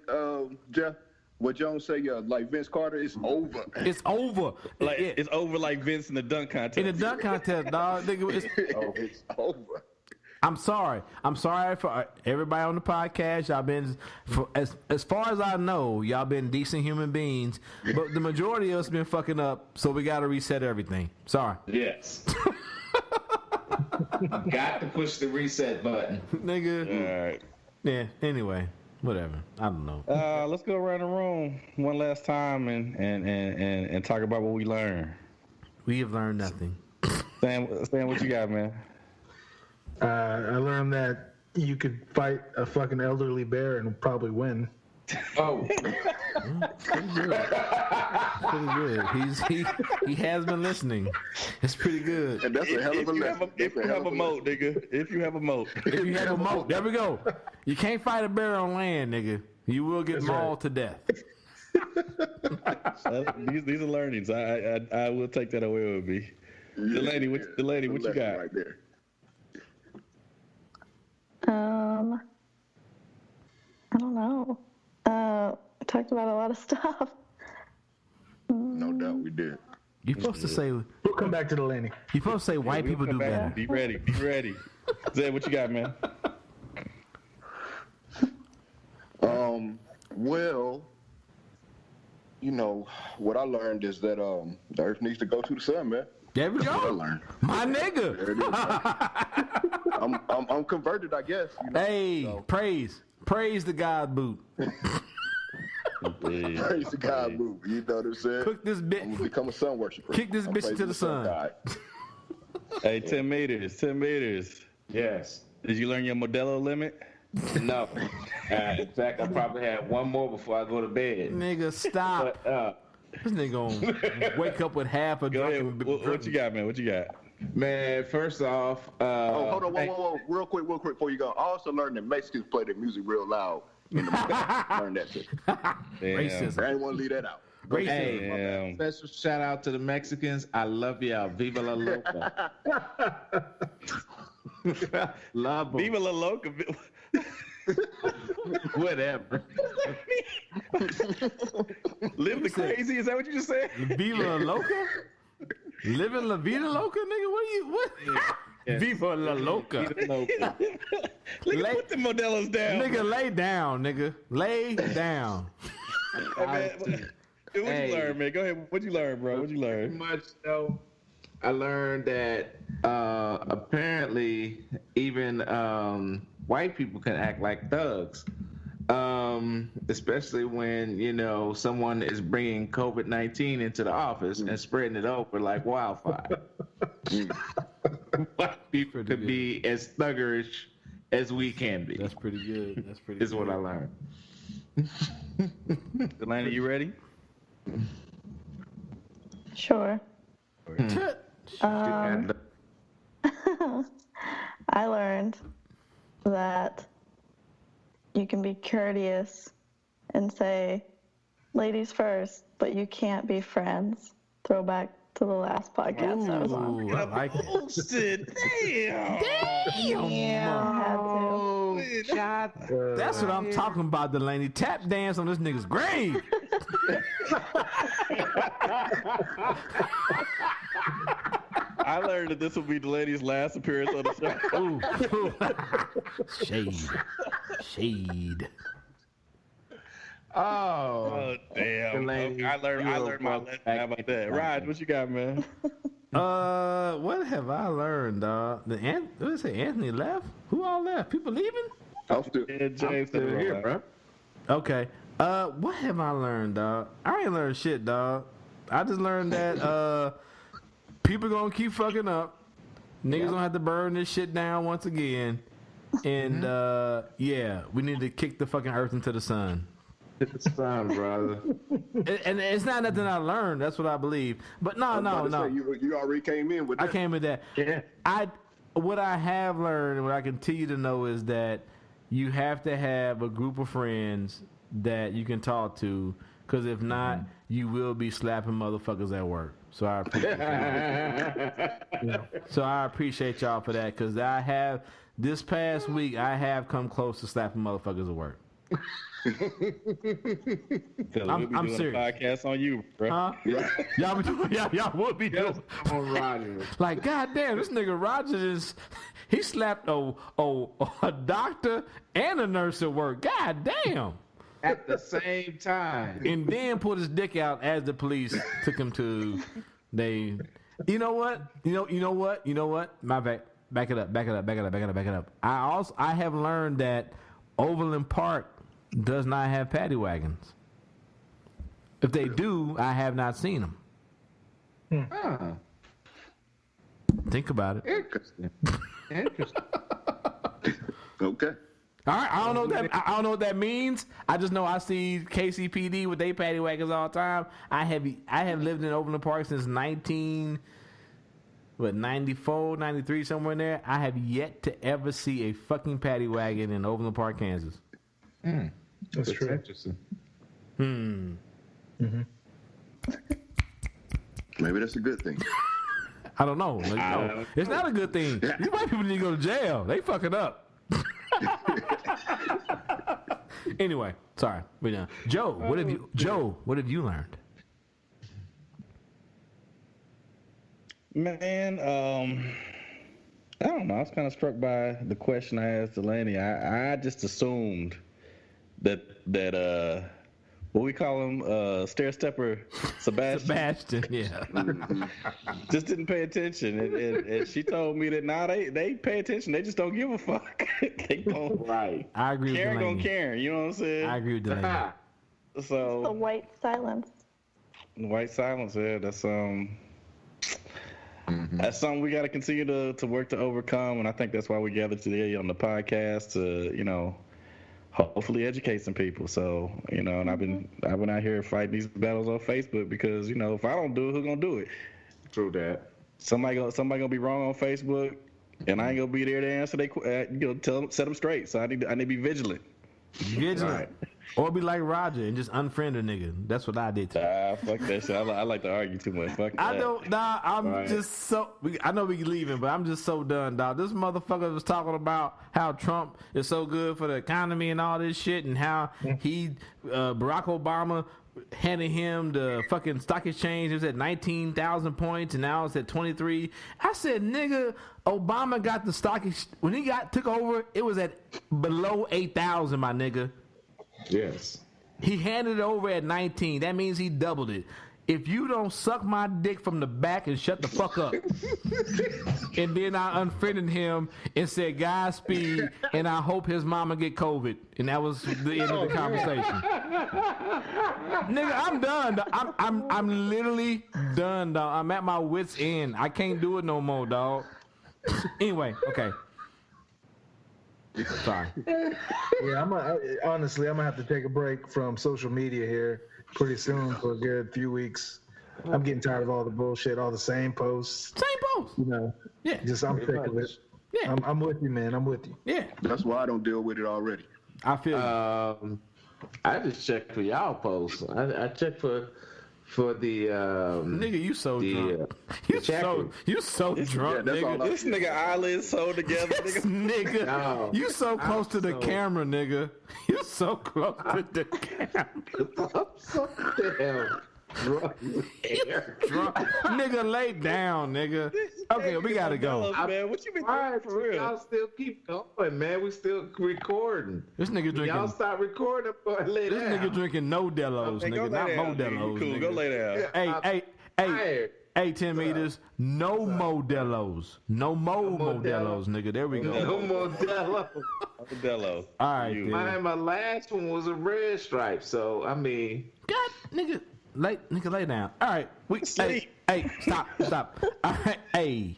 Jeff? what Jones say, like Vince Carter, it's over. It's over. Like it's over like Vince in the dunk contest. In the dunk contest, dog. Nigga, it's over. I'm sorry. I'm sorry for everybody on the podcast. Y'all been, as far as I know, y'all been decent human beings. But the majority of us been fucking up, so we got to reset everything. Sorry. Yes. Got to push the reset button. Nigga. All right. Yeah, anyway. Whatever. I don't know. Let's go around the room one last time and talk about what we learned. We have learned nothing. Sam, what you got, man? I learned that you could fight a fucking elderly bear and probably win. Oh, pretty good. He has been listening. It's pretty good. And that's a hell of a lesson. If you have a moat, nigga. If you have a moat. If you have a moat, there we go. You can't fight a bear on land, nigga. You will get mauled to death. These are learnings. I will take that away with me. The lady, what you got? Right there. I don't know. We talked about a lot of stuff. No doubt we did. You're supposed to say. We'll come back to the landing. You're supposed to say white people do better. Be ready. Zay, what you got, man? Well, you know, what I learned is that the Earth needs to go to the sun, man. There we That's what I go. learned. My nigga. There it is, I'm converted, I guess. You know, hey, so. Praise the God boot. Praise the God boot. You know what I'm saying? Cook this bitch. I'm gonna become a sun worshiper. Kick this bitch to the sun. Hey, 10 meters. yes. Did you learn your Modelo limit? No. In fact, I probably had one more before I go to bed. Nigga, stop. But, this nigga gonna wake up with half a Go drunk. ahead. What you got, man? What you got? man, first off, hold on, whoa, real quick before you go. I also learned that Mexicans play their music real loud in the morning. Learned that too. Racism. I didn't want to leave that out. Hey, special shout out to the Mexicans. I love y'all. Viva la loca. Love 'em. Viva la loca. Whatever. Live the crazy. Is that what you just said? Viva la loca? Living la vida loca, nigga? What? Yeah. Viva la loca. Viva loca. Nigga, put the Modelos down. Nigga, lay down, nigga. Lay down. Hey, man, what you learn, man? Go ahead. What you learn, bro? What you learn? Pretty much, though, I learned that apparently even white people can act like thugs, especially when, you know, someone is bringing COVID-19 into the office and spreading it over like wildfire. White people could be as thuggerish as we can be. That's pretty good. That's pretty is good. what I learned. Delaney, you ready? Sure. I learned that you can be courteous and say, ladies first, but you can't be friends. Throwback to the last podcast I was on. I like it. Bullshit. Damn. That's what I'm talking about, Delaney. Tap dance on this nigga's grave. I learned that this will be Delaney's last appearance on the show. Shade. Oh damn! Delaney, I learned my lesson. How about that? Raj, what you got, man? What have I learned, dog? Anthony left? Who all left? People leaving? I'm still here, bro. Okay. What have I learned, dog? I ain't learned shit, dog. I just learned that people gonna keep fucking up. Niggas gonna have to burn this shit down once again. And we need to kick the fucking earth into the sun. It's time, brother. And it's not nothing I learned. That's what I believe. But no. You already came in with that. I came with that. Yeah. What I have learned and what I continue to know is that you have to have a group of friends that you can talk to, because if not, you will be slapping motherfuckers at work. So I appreciate y'all for that, because this past week I have come close to slapping motherfuckers at work. I'm serious. A podcast on you, bro. Huh? Y'all would be doing on Roger. Like, goddamn, this nigga Rogers he slapped a doctor and a nurse at work. Goddamn. At the same time. And then pulled his dick out as the police took him to You know what? You know what? My bad. Back it up. I have learned that Overland Park does not have paddy wagons. If they do, I have not seen them. Think about it. Interesting. Okay. All right, I don't know what that means. I just know I see KCPD with their paddy wagons all the time. I have lived in Overland Park since 94, 93, somewhere in there. I have yet to ever see a fucking paddy wagon in Overland Park, Kansas. That's true. Interesting. Mm-hmm. Maybe that's a good thing. I don't know. No, it's not a good thing. You white people need to go to jail. They fucking up. Anyway, sorry, we done. Joe, what have you learned? Man, I don't know. I was kind of struck by the question I asked Delaney. I just assumed that what we call him, stair stepper Sebastian. Yeah. Just didn't pay attention, and she told me that they pay attention. They just don't give a fuck. They don't. Right. I agree. Karen with Delaney. gonna Karen. You know what I'm saying? I agree with Delaney. So the white silence. White silence. Yeah, that's That's something we got to continue to work to overcome, and I think that's why we gathered today on the podcast to, hopefully educate some people. So, and I've been out here fighting these battles on Facebook because, if I don't do it, who's gonna do it? True that. Somebody gonna be wrong on Facebook, and I ain't gonna be there to answer. Set them straight. So I need to be vigilant. Right. Or be like Roger and just unfriend a nigga. That's what I did too. Fuck that shit. I like to argue too much. Fuck that. I'm just so. I know we leaving, but I'm just so done, dog. This motherfucker was talking about how Trump is so good for the economy and all this shit, and how Barack Obama handed him the fucking stock exchange. It was at 19,000 points, and now it's at 23. I said, nigga, Obama got the stock when he took over. It was at below 8,000, my nigga. Yes. He handed it over at 19. That means he doubled it. If you don't suck my dick from the back and shut the fuck up. And then I unfriended him and said, Godspeed, and I hope his mama get COVID. And that was the end of the conversation. Nigga, I'm done. I'm literally done, dog. I'm at my wit's end. I can't do it no more, dog. Anyway, okay. Sorry. Yeah, honestly, I'm gonna have to take a break from social media here pretty soon for a good few weeks. I'm getting tired of all the bullshit, all the same posts. Yeah. Just I'm sick of it. Yeah. I'm with you, man. I'm with you. Yeah. That's why I don't deal with it already. I feel I just checked for y'all posts. I checked for the nigga, you so drunk. You so drunk, nigga. This nigga eyelids so together, nigga. No, you so close to the camera, nigga. You so close to the camera. I'm so damn drunk. Nigga, lay down, nigga. Okay, we gotta go. Man, what you been doing for real? Y'all still keep going, man. We still recording. This nigga drinking. Y'all stop recording before I lay down. This nigga drinking no Delos, nigga, not Modelos. Cool, nigga. go lay down. Hey, 10 meters. No Modelos. No Modelos, nigga. There we go. No Modelo. Modelo. All right, dude. My last one was a red stripe, so I mean. God, nigga. Lay down. All right. Hey, stop. All right, hey.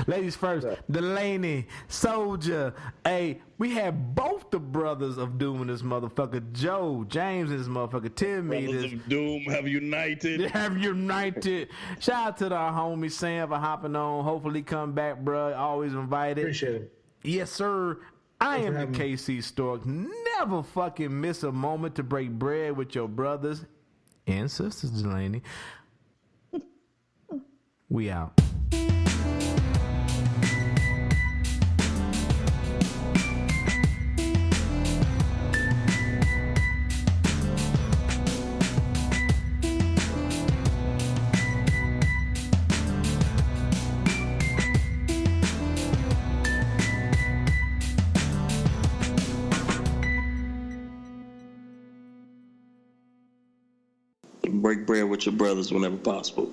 Ladies first. Delaney, Soldier. Hey, we have both the brothers of Doom in this motherfucker. Joe, James in this motherfucker. 10 meters. Brothers of Doom have united. Shout out to our homie Sam for hopping on. Hopefully come back, bro. Always invited. Appreciate it. Yes, sir. I am the KC Stork. Never fucking miss a moment to break bread with your brothers and sisters, Delaney. We out. break bread with your brothers whenever possible.